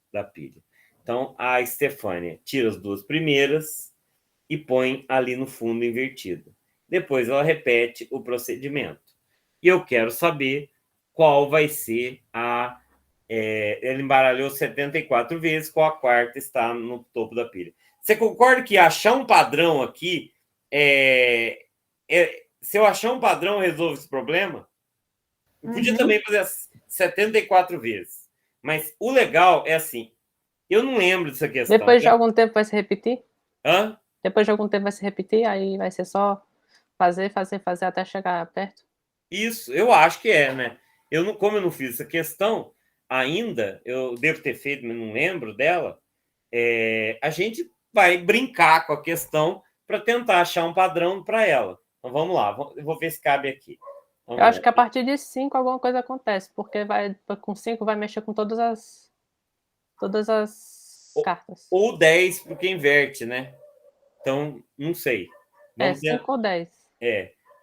[SPEAKER 1] Então, a Stefânia tira as 2 primeiras e põe ali no fundo invertido. Depois ela repete o procedimento. E eu quero saber qual vai ser a... ela embaralhou 74 vezes, qual a quarta está no topo da pilha. Você concorda que achar um padrão aqui... se eu achar um padrão, eu resolvo esse problema? Eu podia também fazer 74 vezes. Mas o legal é assim, eu não lembro dessa questão.
[SPEAKER 6] Depois de algum tempo vai se repetir?
[SPEAKER 1] Hã?
[SPEAKER 6] Depois de algum tempo vai se repetir, aí vai ser só fazer até chegar perto?
[SPEAKER 1] Isso, eu acho que é, né? Como eu não fiz essa questão ainda, eu devo ter feito, mas não lembro dela, a gente vai brincar com a questão para tentar achar um padrão para ela. Então vamos lá, eu vou ver se cabe aqui.
[SPEAKER 6] Eu acho que a partir de 5 alguma coisa acontece, porque com 5 vai mexer com todas as cartas.
[SPEAKER 1] Ou 10, porque inverte, né? Então, não sei.
[SPEAKER 6] 5 ou 10.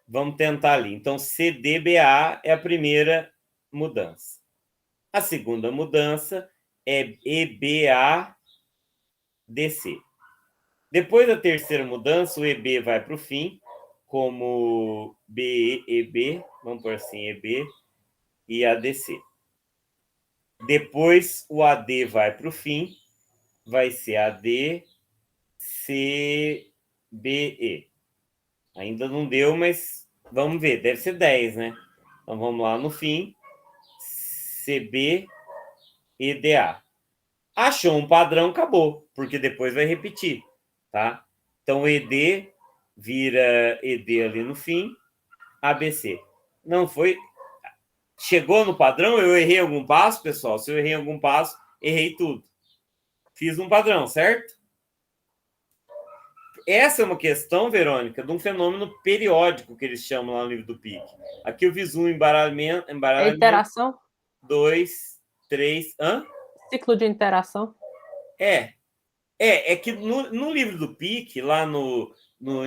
[SPEAKER 1] Vamos tentar ali. Então, CDBA é a primeira mudança. A segunda mudança é EBADC. Depois da terceira mudança, o EB vai para o fim, como BEB, vamos por assim, EB e ADC. Depois, o AD vai para o fim, vai ser AD, CBE. Ainda não deu, mas vamos ver, deve ser 10, né? Então vamos lá no fim, CB, EDA. Achou um padrão, acabou, porque depois vai repetir, tá? Então ED vira ED ali no fim, ABC. Não foi... Chegou no padrão, eu errei algum passo, pessoal? Se eu errei algum passo, errei tudo. Fiz um padrão, certo? Essa é uma questão, Verônica, de um fenômeno periódico que eles chamam lá no livro do PIC. Aqui eu fiz um embaralhamento.
[SPEAKER 6] É interação?
[SPEAKER 1] 2, 3... Hã?
[SPEAKER 6] Ciclo de interação?
[SPEAKER 1] É que no livro do PIC, lá no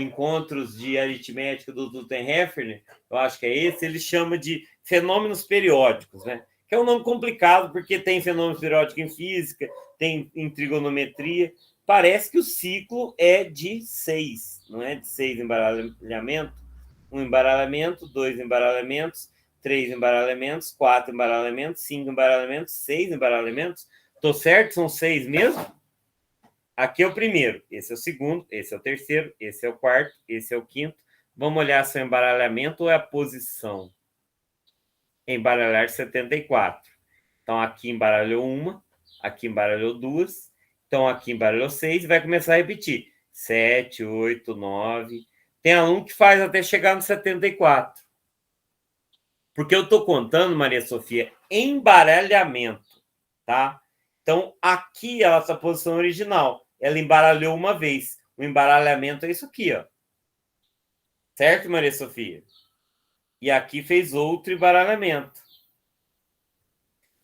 [SPEAKER 1] Encontros de Aritmética do Dutton Heffernan, eu acho que é esse, ele chama de fenômenos periódicos, né? Que é um nome complicado, porque tem fenômenos periódicos em física, tem em trigonometria. Parece que o ciclo é de 6, não é de 6 embaralhamentos. 1 embaralhamento, 2 embaralhamentos, 3 embaralhamentos, 4 embaralhamentos, 5 embaralhamentos, 6 embaralhamentos. Tô certo? São 6 mesmo? Aqui é o primeiro, esse é o segundo, esse é o terceiro, esse é o quarto, esse é o quinto. Vamos olhar se é o embaralhamento ou é a posição. Embaralhar 74. Então, aqui embaralhou uma, aqui embaralhou duas, então aqui embaralhou 6 e vai começar a repetir. 7, 8, 9. Tem aluno que faz até chegar no 74. Porque eu estou contando, Maria Sofia, embaralhamento, tá? Então, aqui ela está a posição original. Ela embaralhou uma vez. O embaralhamento é isso aqui, ó. Certo, Maria Sofia? E aqui fez outro embaralhamento.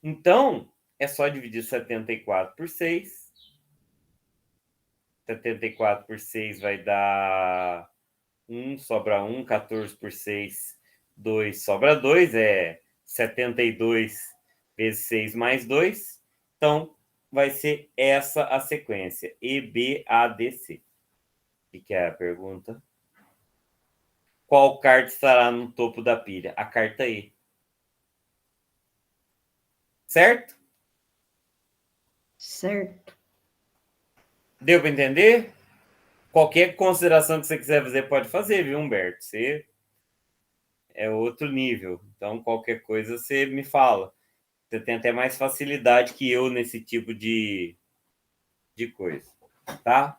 [SPEAKER 1] Então, é só dividir 74 por 6. 74 por 6 vai dar 1, sobra 1. 14 por 6, 2, sobra 2. É 72 vezes 6 mais 2. Então, vai ser essa a sequência. E, B, A, D, C. O que é a pergunta? Qual carta estará no topo da pilha? A carta E. Certo?
[SPEAKER 2] Certo.
[SPEAKER 1] Deu para entender? Qualquer consideração que você quiser fazer, pode fazer, viu, Humberto? Você é outro nível. Então, qualquer coisa você me fala. Você tem até mais facilidade que eu nesse tipo de coisa. Tá?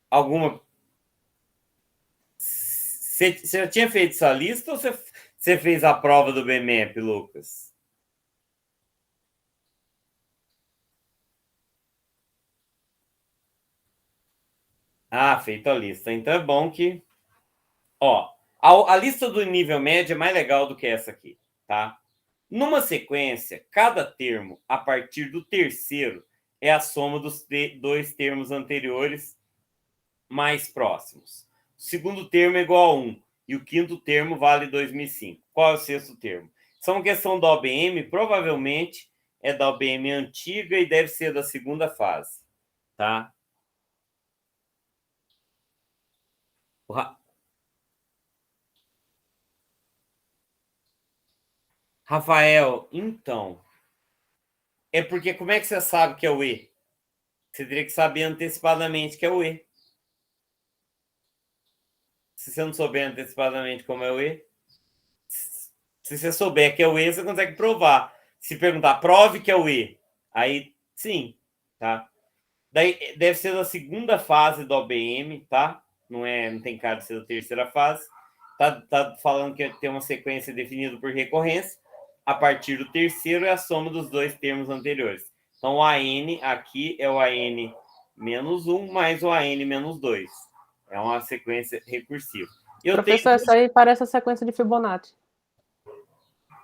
[SPEAKER 1] Alguma. Você já tinha feito essa lista ou você fez a prova do BMEP, Lucas? Ah, feito a lista. Então é bom que. Ó, a lista do nível médio é mais legal do que essa aqui, tá? Numa sequência, cada termo, a partir do terceiro, é a soma dos dois termos anteriores mais próximos. O segundo termo é igual a 1 e o quinto termo vale 2005. Qual é o sexto termo? Isso é uma questão da OBM, provavelmente é da OBM antiga e deve ser da segunda fase, tá? Rafael, então, é porque como é que você sabe que é o E? Você teria que saber antecipadamente que é o E. Se você não souber antecipadamente como é o E, se você souber que é o E, você consegue provar. Se perguntar, prove que é o E. Aí, sim, tá? Daí deve ser da segunda fase do OBM, tá? Não tem cara de ser da terceira fase. Tá falando que tem uma sequência definida por recorrência. A partir do terceiro é a soma dos dois termos anteriores. Então, o AN aqui é o AN menos 1 mais o AN menos 2. É uma sequência recursiva.
[SPEAKER 6] Professor, isso aí parece a sequência de Fibonacci.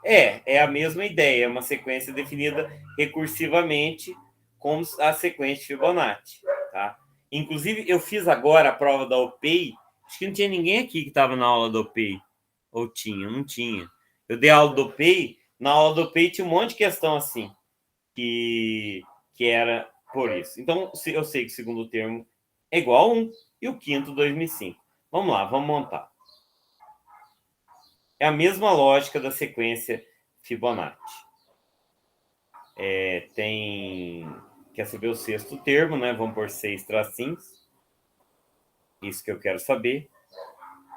[SPEAKER 1] É a mesma ideia. É uma sequência definida recursivamente como a sequência de Fibonacci. Tá? Inclusive, eu fiz agora a prova da OPEI. Acho que não tinha ninguém aqui que estava na aula da OPEI. Ou tinha? Não tinha. Eu dei aula do OPEI. Na aula do OPEI tinha um monte de questão assim. Que era por isso. Então, eu sei que o segundo termo é igual a 1 e o quinto 2005. Vamos lá, vamos montar. É a mesma lógica da sequência Fibonacci. Quer saber o sexto termo, né? Vamos por 6 tracinhos. Isso que eu quero saber.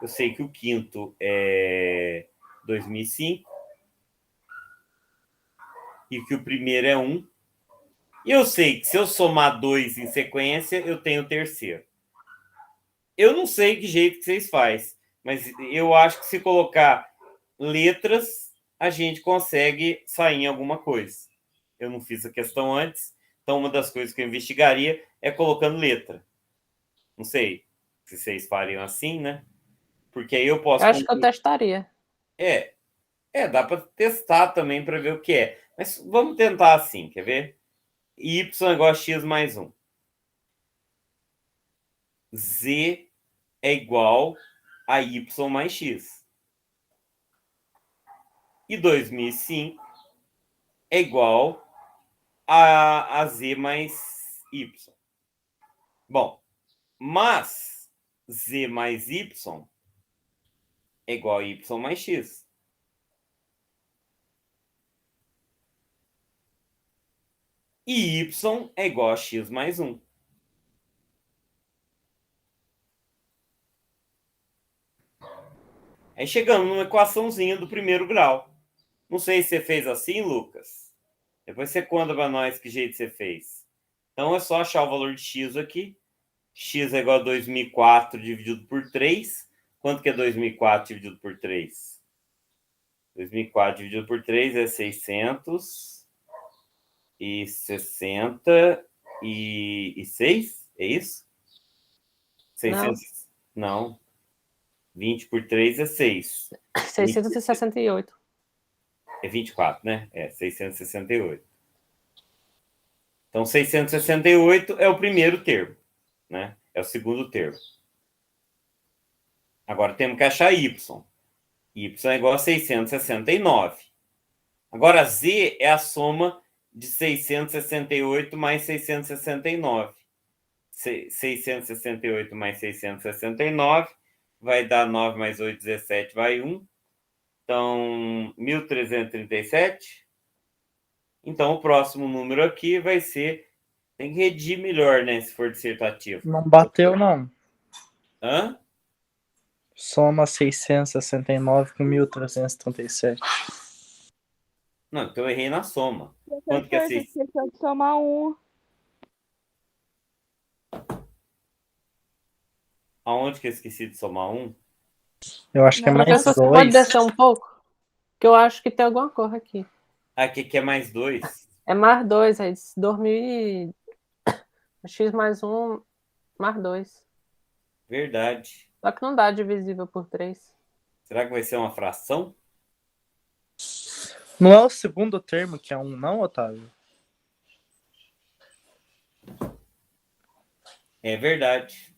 [SPEAKER 1] Eu sei que o quinto é 2005. E que o primeiro é 1. E eu sei que se eu somar 2 em sequência, eu tenho o terceiro. Eu não sei que jeito que vocês fazem, mas eu acho que se colocar letras, a gente consegue sair em alguma coisa. Eu não fiz a questão antes, então uma das coisas que eu investigaria é colocando letra. Não sei se vocês fariam assim, né? Porque aí eu posso...
[SPEAKER 6] Acho que eu testaria.
[SPEAKER 1] Dá para testar também para ver o que é. Mas vamos tentar assim, quer ver? Y é igual a x mais 1. Z é igual a y mais x. E 2005 é igual a z mais y. Bom, mas z mais y é igual a y mais x. E y é igual a x mais 1. Aí chegamos numa equaçãozinha do primeiro grau. Não sei se você fez assim, Lucas. Depois você conta para nós que jeito você fez. Então é só achar o valor de x aqui. X é igual a 2004 dividido por 3. Quanto que é 2004 dividido por 3? 2004 dividido por 3 é 666. É isso? 600... Não. 20 por 3 é 6.
[SPEAKER 6] 668.
[SPEAKER 1] É 24, né? É 668. Então, 668 é o primeiro termo, né? É o segundo termo. Agora temos que achar y. Y é igual a 669. Agora, z é a soma de 668 mais 669. 668 mais 669 vai dar 9 mais 8, 17, vai 1. Então, 1.337. Então, o próximo número aqui vai ser... Tem que redigir melhor, né? Se for dissertativo.
[SPEAKER 5] Não bateu, não.
[SPEAKER 1] Hã?
[SPEAKER 5] Soma 669 com 1.337.
[SPEAKER 1] Não, então eu errei na soma. Quanto que é
[SPEAKER 7] Professor, você
[SPEAKER 1] 6?
[SPEAKER 7] esqueceu de somar 1.
[SPEAKER 1] Aonde que eu esqueci de somar 1?
[SPEAKER 5] Eu acho que é
[SPEAKER 7] Não,
[SPEAKER 5] mais
[SPEAKER 6] Professor, você pode
[SPEAKER 5] 2.
[SPEAKER 6] descer um pouco? Que eu acho que tem alguma cor aqui.
[SPEAKER 1] Aqui que é mais 2.
[SPEAKER 6] É mais 2, aí 2000 x mais 1, mais 2.
[SPEAKER 1] Verdade.
[SPEAKER 6] Só que não dá divisível por 3.
[SPEAKER 1] Será que vai ser uma fração?
[SPEAKER 5] Não é o segundo termo que é 1, não, Otávio?
[SPEAKER 1] É verdade.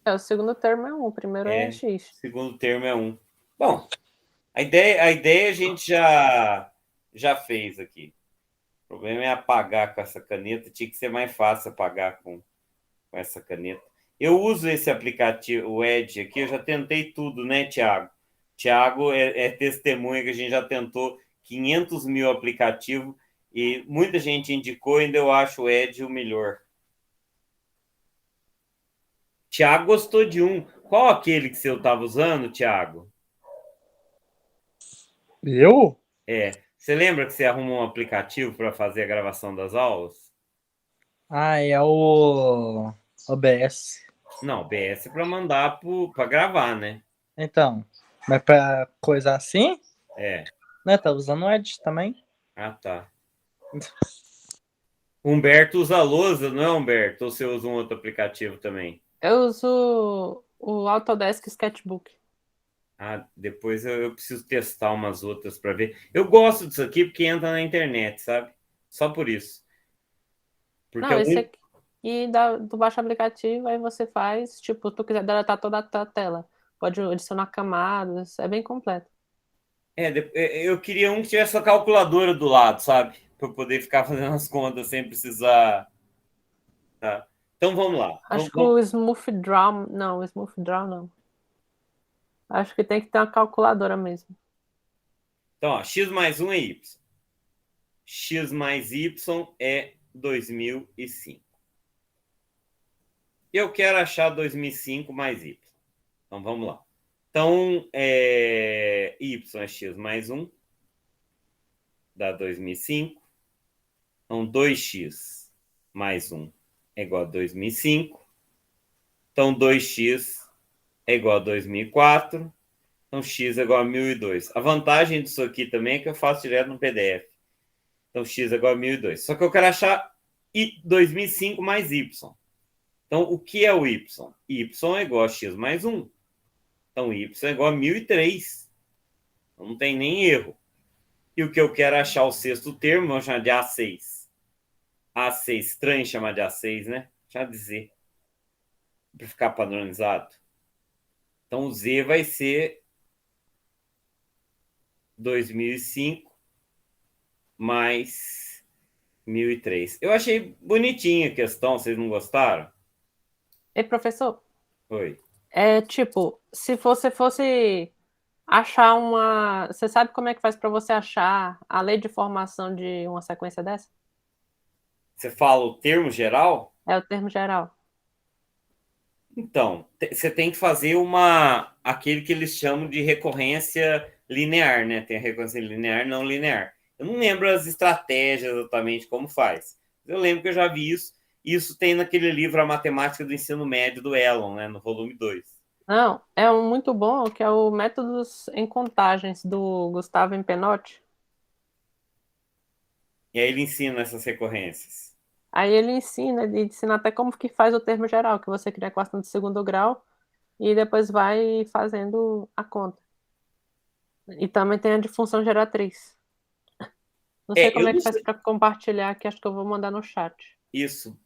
[SPEAKER 6] O segundo termo é 1, o primeiro é
[SPEAKER 1] O
[SPEAKER 6] x.
[SPEAKER 1] segundo termo é 1. Bom, a ideia a gente já fez aqui. O problema é apagar com essa caneta. Tinha que ser mais fácil apagar com essa caneta. Eu uso esse aplicativo, o Edge aqui, eu já tentei tudo, né, Thiago? Thiago é testemunha que a gente já tentou 500 mil aplicativos e muita gente indicou, ainda eu acho o Edge o melhor. Thiago gostou de um. Qual aquele que você estava usando, Thiago?
[SPEAKER 5] Eu?
[SPEAKER 1] Você lembra que você arrumou um aplicativo para fazer a gravação das aulas?
[SPEAKER 5] Ah, é o OBS.
[SPEAKER 1] Não, BS para mandar para gravar, né?
[SPEAKER 5] Então, mas pra coisa assim,
[SPEAKER 1] É.
[SPEAKER 5] né? Tá usando o Edge também.
[SPEAKER 1] Ah, tá. Humberto usa lousa, não é, Humberto? Ou você usa um outro aplicativo também?
[SPEAKER 6] Eu uso o Autodesk Sketchbook.
[SPEAKER 1] Ah, depois eu preciso testar umas outras para ver. Eu gosto disso aqui porque entra na internet, sabe? Só por isso. Porque
[SPEAKER 6] Não, esse aqui. E tu baixa o aplicativo, aí você faz, tipo, tu quiser deletar toda a tua tela. Pode adicionar camadas, é bem completo.
[SPEAKER 1] Eu queria um que tivesse a calculadora do lado, sabe? Para eu poder ficar fazendo as contas sem precisar. Tá. Então vamos lá.
[SPEAKER 6] Acho que o Smooth Draw. Não, o Smooth Draw não. Acho que tem que ter uma calculadora mesmo.
[SPEAKER 1] Então, ó, x mais 1 é y. X mais y é 2005. Eu quero achar 2005 mais y. Então, vamos lá. Então, y é x mais 1, dá 2005. Então, 2x mais 1 é igual a 2005. Então, 2x é igual a 2004. Então, x é igual a 1002. A vantagem disso aqui também é que eu faço direto no PDF. Então, x é igual a 1002. Só que eu quero achar 2005 mais y. Então, o que é o y? Y é igual a x mais 1. Então, y é igual a 1003. Então, não tem nem erro. E o que eu quero achar o sexto termo, vamos chamar de A6. A6, estranho chamar de A6, né? Já dizer. Para ficar padronizado. Então, o Z vai ser 2005 mais 1003. Eu achei bonitinha a questão, vocês não gostaram?
[SPEAKER 6] E professor?
[SPEAKER 1] Oi.
[SPEAKER 6] É tipo, se você fosse achar uma... Você sabe como é que faz para você achar a lei de formação de uma sequência dessa?
[SPEAKER 1] Você fala o termo geral?
[SPEAKER 6] É o termo geral.
[SPEAKER 1] Então, você tem que fazer aquele que eles chamam de recorrência linear, né? Tem a recorrência linear e não linear. Eu não lembro as estratégias exatamente como faz. Eu lembro que eu já vi isso. Isso tem naquele livro A Matemática do Ensino Médio do Elon, né? No volume 2.
[SPEAKER 6] Não, é um muito bom, que é o Métodos em Contagens, do Gustavo Impenotti.
[SPEAKER 1] E aí ele ensina essas recorrências.
[SPEAKER 6] Aí ele ensina até como que faz o termo geral, que você cria a equação de segundo grau e depois vai fazendo a conta. E também tem a de função geratriz. Não sei como é que faz para compartilhar, que acho que eu vou mandar no chat.
[SPEAKER 1] Isso.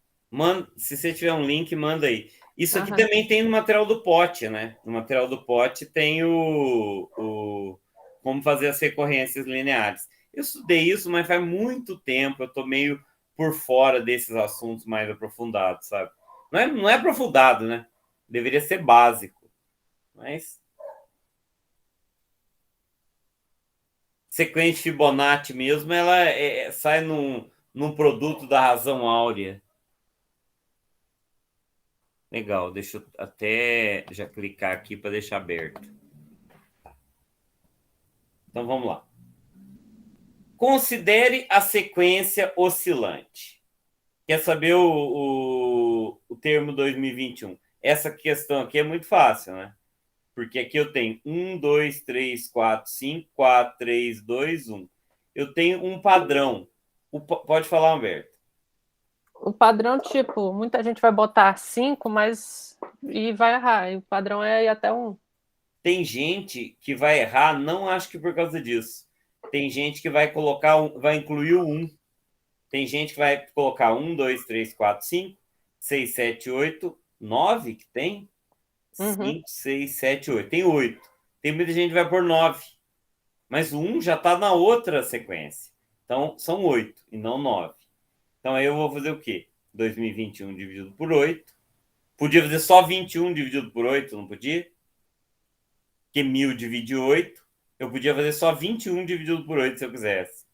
[SPEAKER 1] Se você tiver um link, manda aí. Isso aqui também tem no material do Pote, né? No material do Pote tem como fazer as recorrências lineares. Eu estudei isso, mas faz muito tempo. Eu estou meio por fora desses assuntos mais aprofundados, sabe? Não é aprofundado, né? Deveria ser básico. Mas sequência Fibonacci mesmo, ela sai num produto da razão áurea. Legal, deixa eu até já clicar aqui para deixar aberto. Então vamos lá. Considere a sequência oscilante. Quer saber o termo 2021? Essa questão aqui é muito fácil, né? Porque aqui eu tenho 1, 2, 3, 4, 5, 4, 3, 2, 1. Eu tenho um padrão. Pode falar, Humberto.
[SPEAKER 6] O padrão, tipo, muita gente vai botar 5, mas e vai errar. E o padrão é ir até 1.
[SPEAKER 1] Tem gente que vai errar, não acho que por causa disso. Tem gente que vai colocar, vai incluir o 1. Tem gente que vai colocar 1, 2, 3, 4, 5, 6, 7, 8, 9 que tem. 5, 6, 7, 8. Tem 8. Tem muita gente que vai por 9. Mas o 1 já está na outra sequência. Então, são 8 e não 9. Então, aí eu vou fazer o quê? 2021 dividido por 8. Podia fazer só 21 dividido por 8, não podia? Porque 1000 divide 8. Eu podia fazer só 21 dividido por 8 se eu quisesse.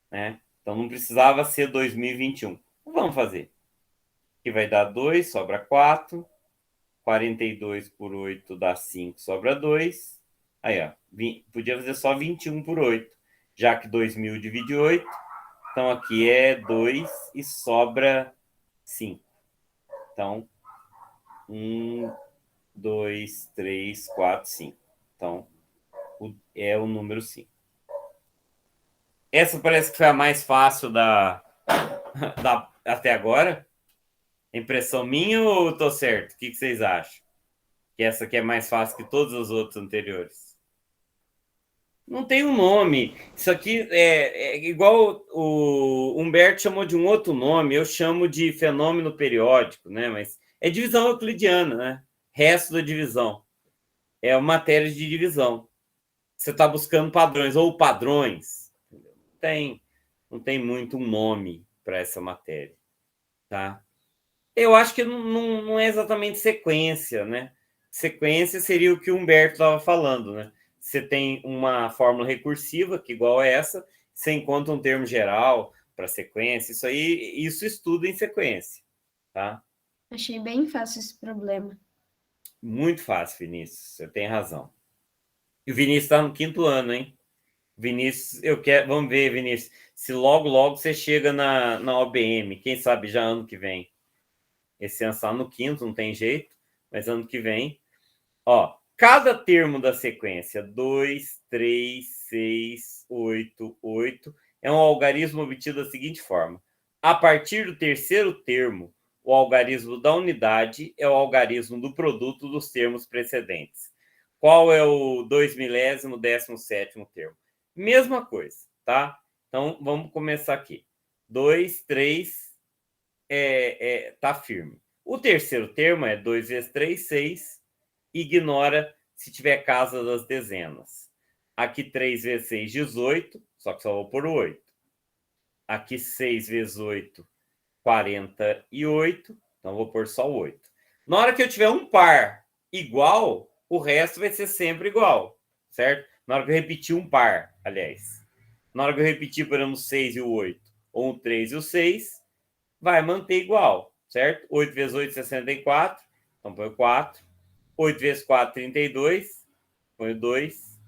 [SPEAKER 1] Né? Então, não precisava ser 2021. Vamos fazer. Aqui vai dar 2, sobra 4. 42 por 8 dá 5, sobra 2. Aí, ó. Podia fazer só 21 por 8, já que 2000 divide 8. Então, aqui é 2 e sobra 5. Então, 1, 2, 3, 4, 5. Então, é o número 5. Essa parece que foi a mais fácil até agora. Impressão minha ou tô certo? O que vocês acham? Que essa aqui é mais fácil que todas as outras anteriores. Não tem um nome. Isso aqui é igual o Humberto chamou de um outro nome, eu chamo de fenômeno periódico, né? Mas é divisão euclidiana, né? Resto da divisão. É uma matéria de divisão. Você está buscando padrões ou padrões. Não tem muito um nome para essa matéria, tá? Eu acho que não é exatamente sequência, né? Sequência seria o que o Humberto estava falando, né? Você tem uma fórmula recursiva, que igual a essa, você encontra um termo geral para sequência, isso estuda em sequência, tá?
[SPEAKER 2] Achei bem fácil esse problema.
[SPEAKER 1] Muito fácil, Vinícius, você tem razão. E o Vinícius está no 5º ano, hein? Vinícius, vamos ver, Vinícius, se logo você chega na OBM, quem sabe já ano que vem. Esse ano está no 5º, não tem jeito, mas ano que vem. Ó, cada termo da sequência 2, 3, 6, 8, 8 é um algarismo obtido da seguinte forma. A partir do terceiro termo, o algarismo da unidade é o algarismo do produto dos termos precedentes. Qual é o 2/17º termo? Mesma coisa, tá? Então, vamos começar aqui. 2, 3, tá firme. O terceiro termo é 2 vezes 3, 6. Ignora se tiver casa das dezenas. Aqui 3 vezes 6, 18. Só que só vou por 8. Aqui 6 vezes 8, 48. Então vou pôr só 8. Na hora que eu tiver um par igual, o resto vai ser sempre igual. Certo? Na hora que eu repetir um par, aliás. Na hora que eu repetir, por exemplo, o 6 e o 8, ou o 3 e o 6, vai manter igual, certo? 8 vezes 8, 64. Então põe 4. 8 vezes 4, 32. Põe 2.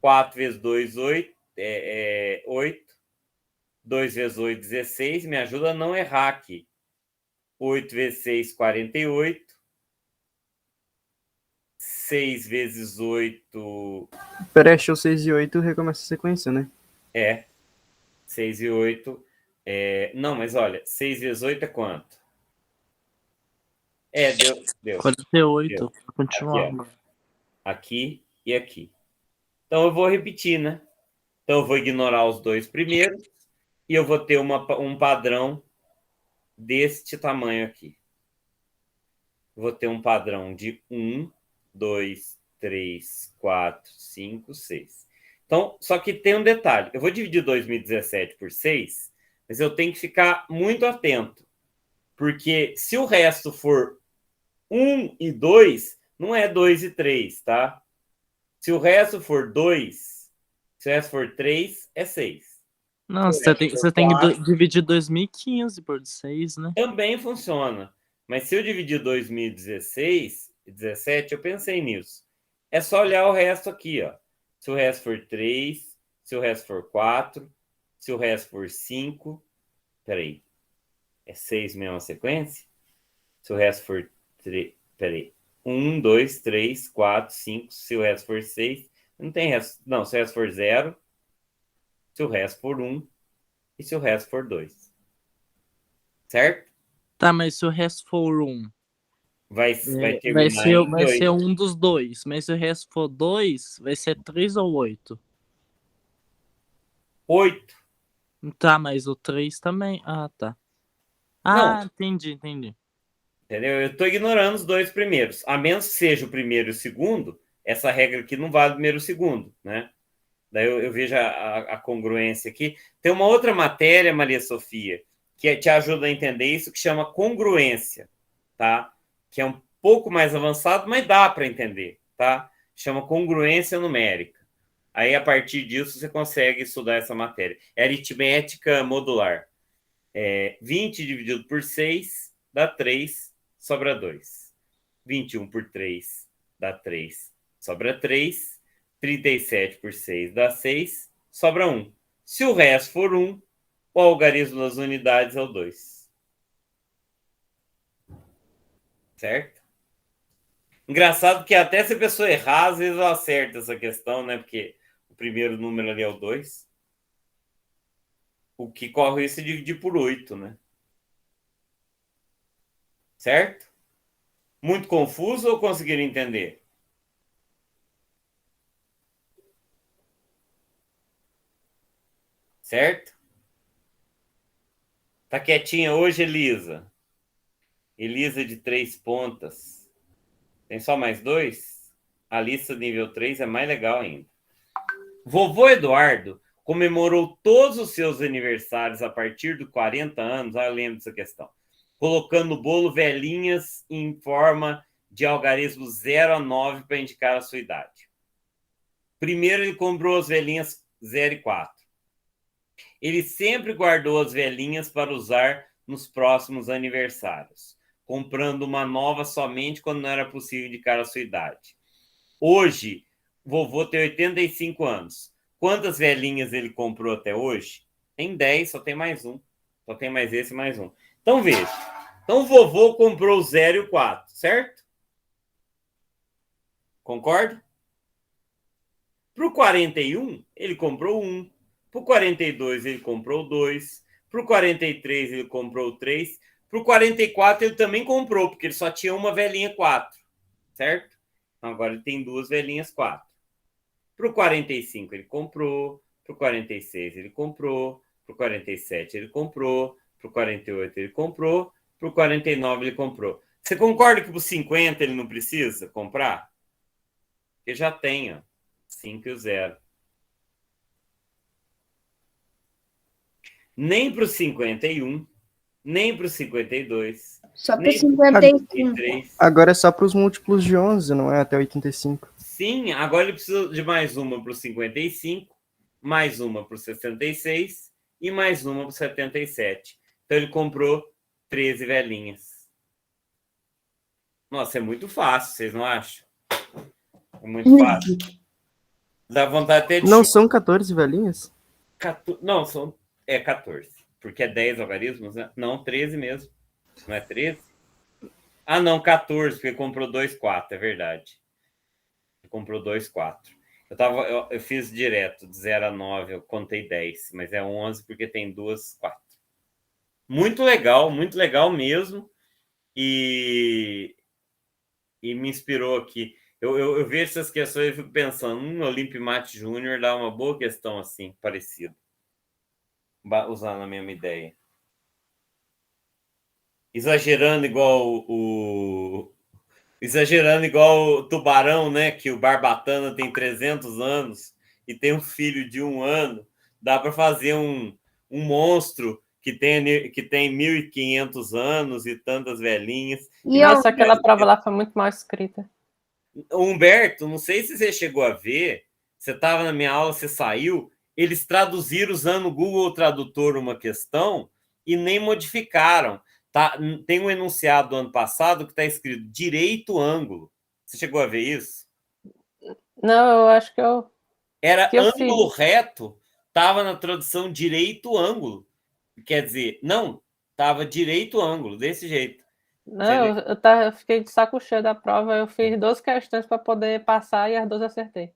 [SPEAKER 1] 4 vezes 2, 8. 8. 2 vezes 8, 16. Me ajuda a não errar aqui. 8 vezes 6, 48. 6 vezes 8...
[SPEAKER 3] Peraí, achou 6 e 8, recomeça a sequência, né?
[SPEAKER 1] 6 e 8. Não, mas olha, 6 vezes 8 é quanto? Deu.
[SPEAKER 5] 48. Continuar.
[SPEAKER 1] Aqui e aqui. Então, eu vou repetir, né? Então, eu vou ignorar os dois primeiros e eu vou ter um padrão deste tamanho aqui. Vou ter um padrão de 1, 2, 3, 4, 5, 6. Então, só que tem um detalhe. Eu vou dividir 2017 por 6, mas eu tenho que ficar muito atento. Porque se o resto for 1 e 2, não é 2 e 3, tá? Se o resto for 2, se o resto for 3, é 6.
[SPEAKER 5] Não,
[SPEAKER 1] Se o resto
[SPEAKER 5] você
[SPEAKER 1] for
[SPEAKER 5] tem que
[SPEAKER 1] 4,
[SPEAKER 5] dividir 2015 por 6, né?
[SPEAKER 1] também funciona. Mas se eu dividir 2016 e 17, eu pensei nisso. É só olhar o resto aqui, ó. Se o resto for 3, se o resto for 4, se o resto for 5. Peraí. É 6 mesmo a sequência? Se o resto for 3. Peraí. 1, 2, 3, 4, 5. Se o resto for 6. Não tem resto. Não, se o resto for 0. Se o resto for 1. E se o resto for 2. Certo?
[SPEAKER 5] Tá, mas se o resto for 1,
[SPEAKER 1] Vai
[SPEAKER 5] vai
[SPEAKER 1] terminar em
[SPEAKER 5] vai
[SPEAKER 1] 2.
[SPEAKER 5] ser um dos dois. Mas se o resto for 2, vai ser 3 ou 8?
[SPEAKER 1] 8.
[SPEAKER 5] Tá, mas o 3 também. Ah, tá.
[SPEAKER 1] Não,
[SPEAKER 5] Ah, entendi.
[SPEAKER 1] entendeu? Eu estou ignorando os dois primeiros. A menos que seja o primeiro e o segundo, essa regra aqui não vale o primeiro e o segundo, né? Daí eu vejo a congruência aqui. Tem uma outra matéria, Maria Sofia, que te ajuda a entender isso, que chama congruência, tá? Que é um pouco mais avançado, mas dá para entender, tá? Chama congruência numérica. Aí, a partir disso, você consegue estudar essa matéria. É aritmética modular. 20 dividido por 6 dá 3, sobra 2. 21 por 3 dá 3, sobra 3. 37 por 6 dá 6, sobra 1. Se o resto for 1, o algarismo das unidades é o 2. Certo? Engraçado que até se a pessoa errar, às vezes ela acerta essa questão, né? Porque o primeiro número ali é o 2. O que corre isso é dividir por 8, né? Certo? Muito confuso ou conseguiram entender? Certo? Tá quietinha hoje, Elisa? Elisa de 3 pontas. Tem só mais 2? A lista de nível 3 é mais legal ainda. Vovô Eduardo comemorou todos os seus aniversários a partir dos 40 anos. Eu lembro dessa questão. Colocando no bolo velhinhas em forma de algarismo 0 a 9 para indicar a sua idade. Primeiro ele comprou as velhinhas 0 e 4. Ele sempre guardou as velhinhas para usar nos próximos aniversários, comprando uma nova somente quando não era possível indicar a sua idade. Hoje, vovô tem 85 anos. Quantas velhinhas ele comprou até hoje? Tem 10, só tem mais um. Só tem mais esse e mais um. Então, veja. Então, o vovô comprou o 0 e o 4, certo? Concorda? Para o 41, ele comprou 1. Para o 42, ele comprou 2. Para o 43, ele comprou 3. Para o 44, ele também comprou, porque ele só tinha uma velhinha 4, certo? Então, agora ele tem duas velhinhas 4. Para o 45, ele comprou. Para o 46, ele comprou. Para o 47, ele comprou. Para o 48, ele comprou. Para o 49, ele comprou. Você concorda que para o 50 ele não precisa comprar? Porque já tem, ó, 5 e o 0. Nem para o 51, nem para o 52,
[SPEAKER 2] Só para
[SPEAKER 1] nem para o
[SPEAKER 2] 55.
[SPEAKER 1] 53.
[SPEAKER 3] Agora é só para os múltiplos de 11, não é até 85.
[SPEAKER 1] Sim, agora ele precisa de mais uma para o 55, mais uma para o 66 e mais uma para o 77. Então ele comprou 13 velhinhas. Nossa, é muito fácil, vocês não acham? É muito fácil. Dá vontade até de
[SPEAKER 3] Não são 14 velhinhas?
[SPEAKER 1] Não, são 14. Porque é 10 algarismos, né? Não, 13 mesmo. Não é 13? Ah, não, 14, porque comprou 2, 4, é verdade. Comprou 2, 4. Eu fiz direto, de 0 a 9, eu contei 10, mas é 11 porque tem 2, 4. Muito legal mesmo. E me inspirou aqui. Eu vejo essas questões e fico pensando, Olímpio Mate Júnior dá uma boa questão assim, parecida. Usando a mesma ideia. Exagerando igual Exagerando igual o Tubarão, né? Que o Barbatana tem 300 anos e tem um filho de 1 ano, dá para fazer um monstro que tem 1.500 anos e tantas velhinhas.
[SPEAKER 2] E eu,
[SPEAKER 6] Nossa, aquela prova lá foi muito mal escrita.
[SPEAKER 1] Humberto, não sei se você chegou a ver, você estava na minha aula, você saiu, eles traduziram usando o Google Tradutor uma questão e nem modificaram. Tá? Tem um enunciado do ano passado que está escrito direito ângulo. Você chegou a ver isso?
[SPEAKER 6] Não, eu acho que
[SPEAKER 1] Era
[SPEAKER 6] eu
[SPEAKER 1] ângulo
[SPEAKER 6] fiz.
[SPEAKER 1] reto, estava na tradução direito ângulo. Quer dizer, não, estava direito ângulo, desse jeito.
[SPEAKER 6] Não, eu fiquei de saco cheio da prova, eu fiz 12 questões para poder passar e as 12 acertei.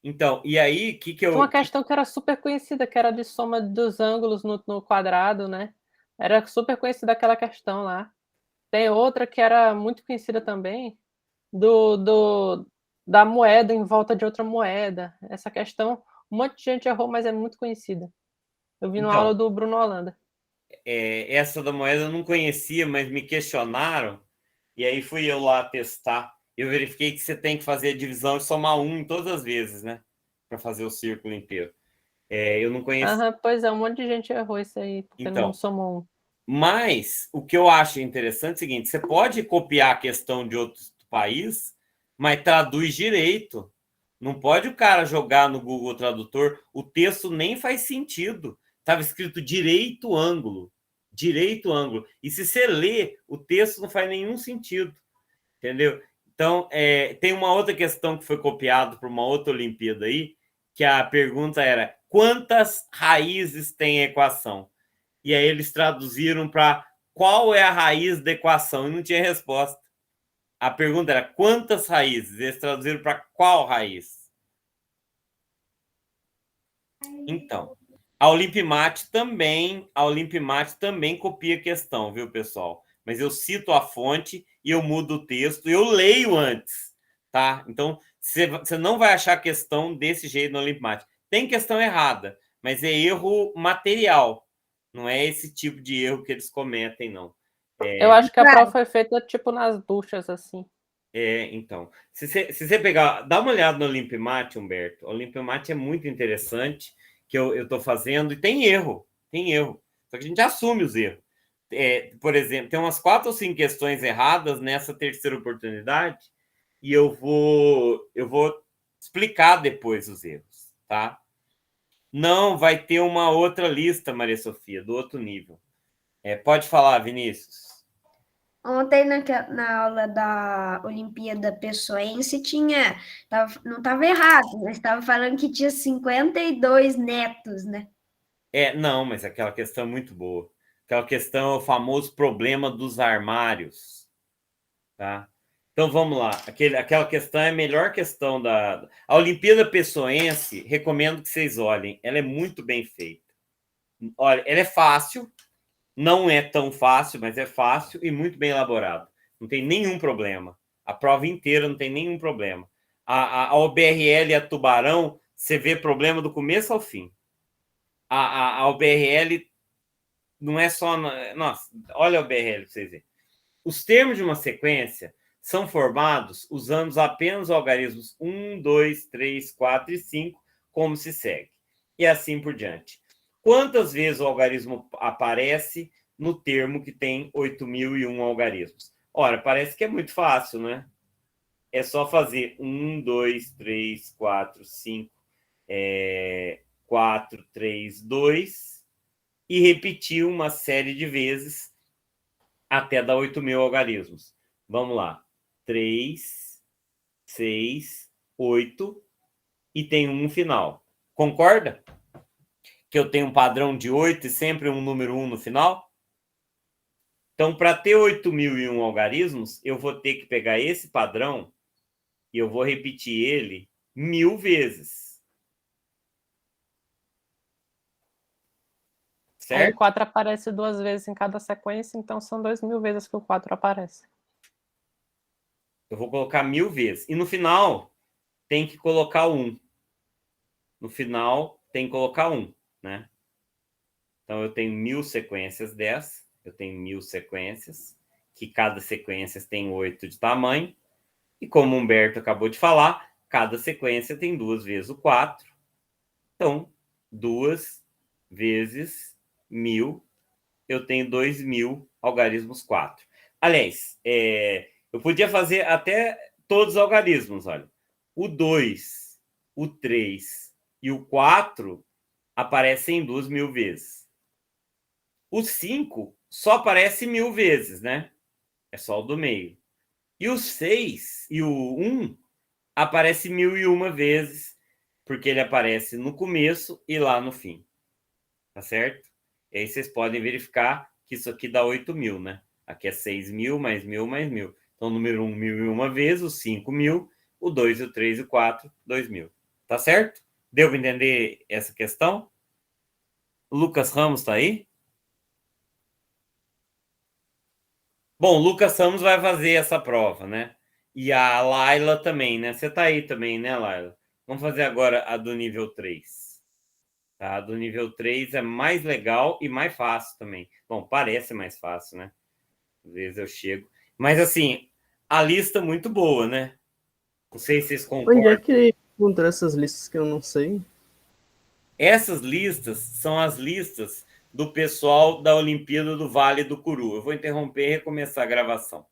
[SPEAKER 1] Então, e aí, que
[SPEAKER 6] Tinha uma questão que era super conhecida, que era de soma dos ângulos no quadrado, né? Era super conhecida aquela questão lá. Tem outra que era muito conhecida também, da moeda em volta de outra moeda. Essa questão, um monte de gente errou, mas é muito conhecida. Eu vi numa aula do Bruno Holanda.
[SPEAKER 1] Essa da moeda eu não conhecia, mas me questionaram, e aí fui eu lá testar. Eu verifiquei que você tem que fazer a divisão e somar 1 em todas as vezes, né? Para fazer o círculo inteiro. Eu não conhecia.
[SPEAKER 6] Pois é, um monte de gente errou isso aí, porque não somou 1.
[SPEAKER 1] Mas o que eu acho interessante é o seguinte: você pode copiar a questão de outro país, mas traduz direito. Não pode o cara jogar no Google Tradutor, o texto nem faz sentido. Estava escrito direito ângulo. Direito ângulo. E se você lê, o texto não faz nenhum sentido. Entendeu? Então, tem uma outra questão que foi copiada para uma outra Olimpíada aí, que a pergunta era: quantas raízes tem a equação? E aí eles traduziram para qual é a raiz da equação, e não tinha resposta. A pergunta era quantas raízes? Eles traduziram para qual raiz? Então, a Olimpimate também copia a questão, viu, pessoal? Mas eu cito a fonte e eu mudo o texto, e eu leio antes, tá? Então, você não vai achar questão desse jeito no Olimpimate. Tem questão errada, mas é erro material. Não é esse tipo de erro que eles cometem, não.
[SPEAKER 6] Eu acho que a prova foi feita tipo nas duchas, assim.
[SPEAKER 1] Então. Se você pegar, dá uma olhada no Olimpimate, Humberto. O Olimpimate é muito interessante, que eu estou fazendo, e tem erro. Só que a gente assume os erros. Por exemplo, tem umas 4 ou 5 questões erradas nessa terceira oportunidade, e eu vou explicar depois os erros, tá? Não, vai ter uma outra lista, Maria Sofia, do outro nível. Pode falar, Vinícius.
[SPEAKER 2] Ontem, na aula da Olimpíada Pessoense, não estava errado, mas estava falando que tinha 52 netos, né?
[SPEAKER 1] Não, mas aquela questão é muito boa. Aquela questão é o famoso problema dos armários. Tá? Então vamos lá. Aquela questão é a melhor questão da. A Olimpíada Pessoense, recomendo que vocês olhem. Ela é muito bem feita. Olha, ela é fácil, não é tão fácil, mas é fácil e muito bem elaborado. Não tem nenhum problema. A prova inteira não tem nenhum problema. A OBRL e a Tubarão, você vê problema do começo ao fim. A OBRL não é só. Nossa, olha a OBRL para vocês verem. Os termos de uma sequência são formados usando apenas os algarismos 1, 2, 3, 4 e 5, como se segue. E assim por diante. Quantas vezes o algarismo aparece no termo que tem 8.001 algarismos? Ora, parece que é muito fácil, né? É só fazer 1, 2, 3, 4, 5, 4, 3, 2 e repetir uma série de vezes até dar 8.000 algarismos. Vamos lá. 3, 6, 8 e tem um final. Concorda? Que eu tenho um padrão de 8 e sempre um número 1 no final? Então, para ter 8.001 algarismos, eu vou ter que pegar esse padrão e eu vou repetir ele 1.000 vezes. Certo?
[SPEAKER 6] Aí o 4 aparece 2 vezes em cada sequência, então são 2.000 vezes que o 4 aparece.
[SPEAKER 1] Eu vou colocar 1.000 vezes. E no final, tem que colocar 1. No final, tem que colocar 1, né? Então, eu tenho 1.000 sequências dessa. Eu tenho 1.000 sequências, que cada sequência tem 8 de tamanho. E como o Humberto acabou de falar, cada sequência tem 2 vezes o 4. Então, 2 vezes 1000, eu tenho 2000 algarismos 4. Aliás, eu podia fazer até todos os algarismos, olha. O 2, o 3 e o 4 aparecem 2.000 vezes. O 5 só aparece 1.000 vezes, né? É só o do meio. E o 6 e o 1 aparece 1.001 vezes, porque ele aparece no começo e lá no fim. Tá certo? E aí vocês podem verificar que isso aqui dá 8.000, né? Aqui é 6.000 mais 1.000 mais 1.000. Então, o número 1, 1.001 vezes, o 5, 1.000, o 2, o 3 e o 4, 2.000. Tá certo? Deu para entender essa questão? O Lucas Ramos tá aí? Bom, o Lucas Ramos vai fazer essa prova, né? E a Laila também, né? Você tá aí também, né, Laila? Vamos fazer agora a do nível 3. Tá? A do nível 3 é mais legal e mais fácil também. Bom, parece mais fácil, né? Às vezes eu chego. Mas, assim, a lista é muito boa, né? Não sei se vocês
[SPEAKER 3] Onde é
[SPEAKER 1] concordam.
[SPEAKER 3] que encontrou essas listas que eu não sei?
[SPEAKER 1] Essas listas são as listas do pessoal da Olimpíada do Vale do Curu. Eu vou interromper e recomeçar a gravação.